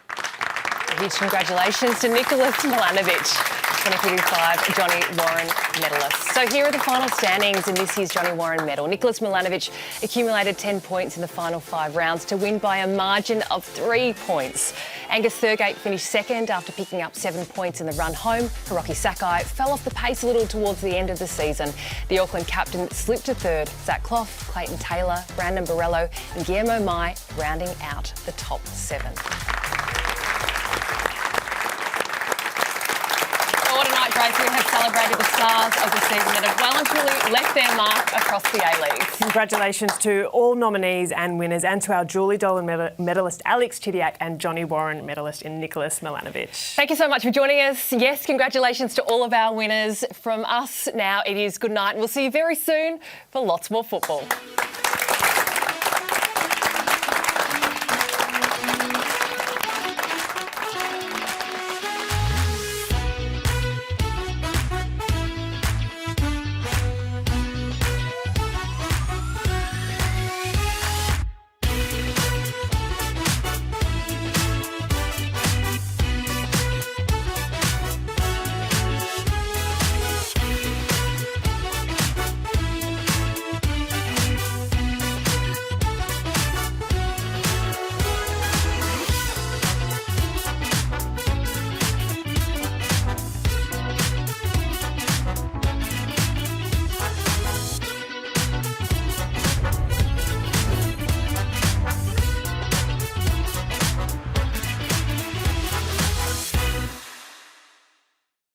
A huge congratulations to Nicholas Milanovic, 2025 Johnny Warren medalist. So here are the final standings in this year's Johnny Warren Medal. Nicholas Milanovic accumulated 10 points in the final 5 rounds to win by a margin of 3 points. Angus Thurgate finished second after picking up 7 points in the run home. Hiroki Sakai fell off the pace a little towards the end of the season. The Auckland captain slipped to third. Zach Clough, Clayton Taylor, Brandon Borrello and Guillermo Mai rounding out the top 7. Racing have celebrated the stars of the season that have well and truly left their mark across the A-League. Congratulations to all nominees and winners, and to our Julie Dolan medalist Alex Chidiac and Johnny Warren medalist in Nicholas Milanovic. Thank you so much for joining us. Yes, congratulations to all of our winners. From us now, it is good night, and we'll see you very soon for lots more football.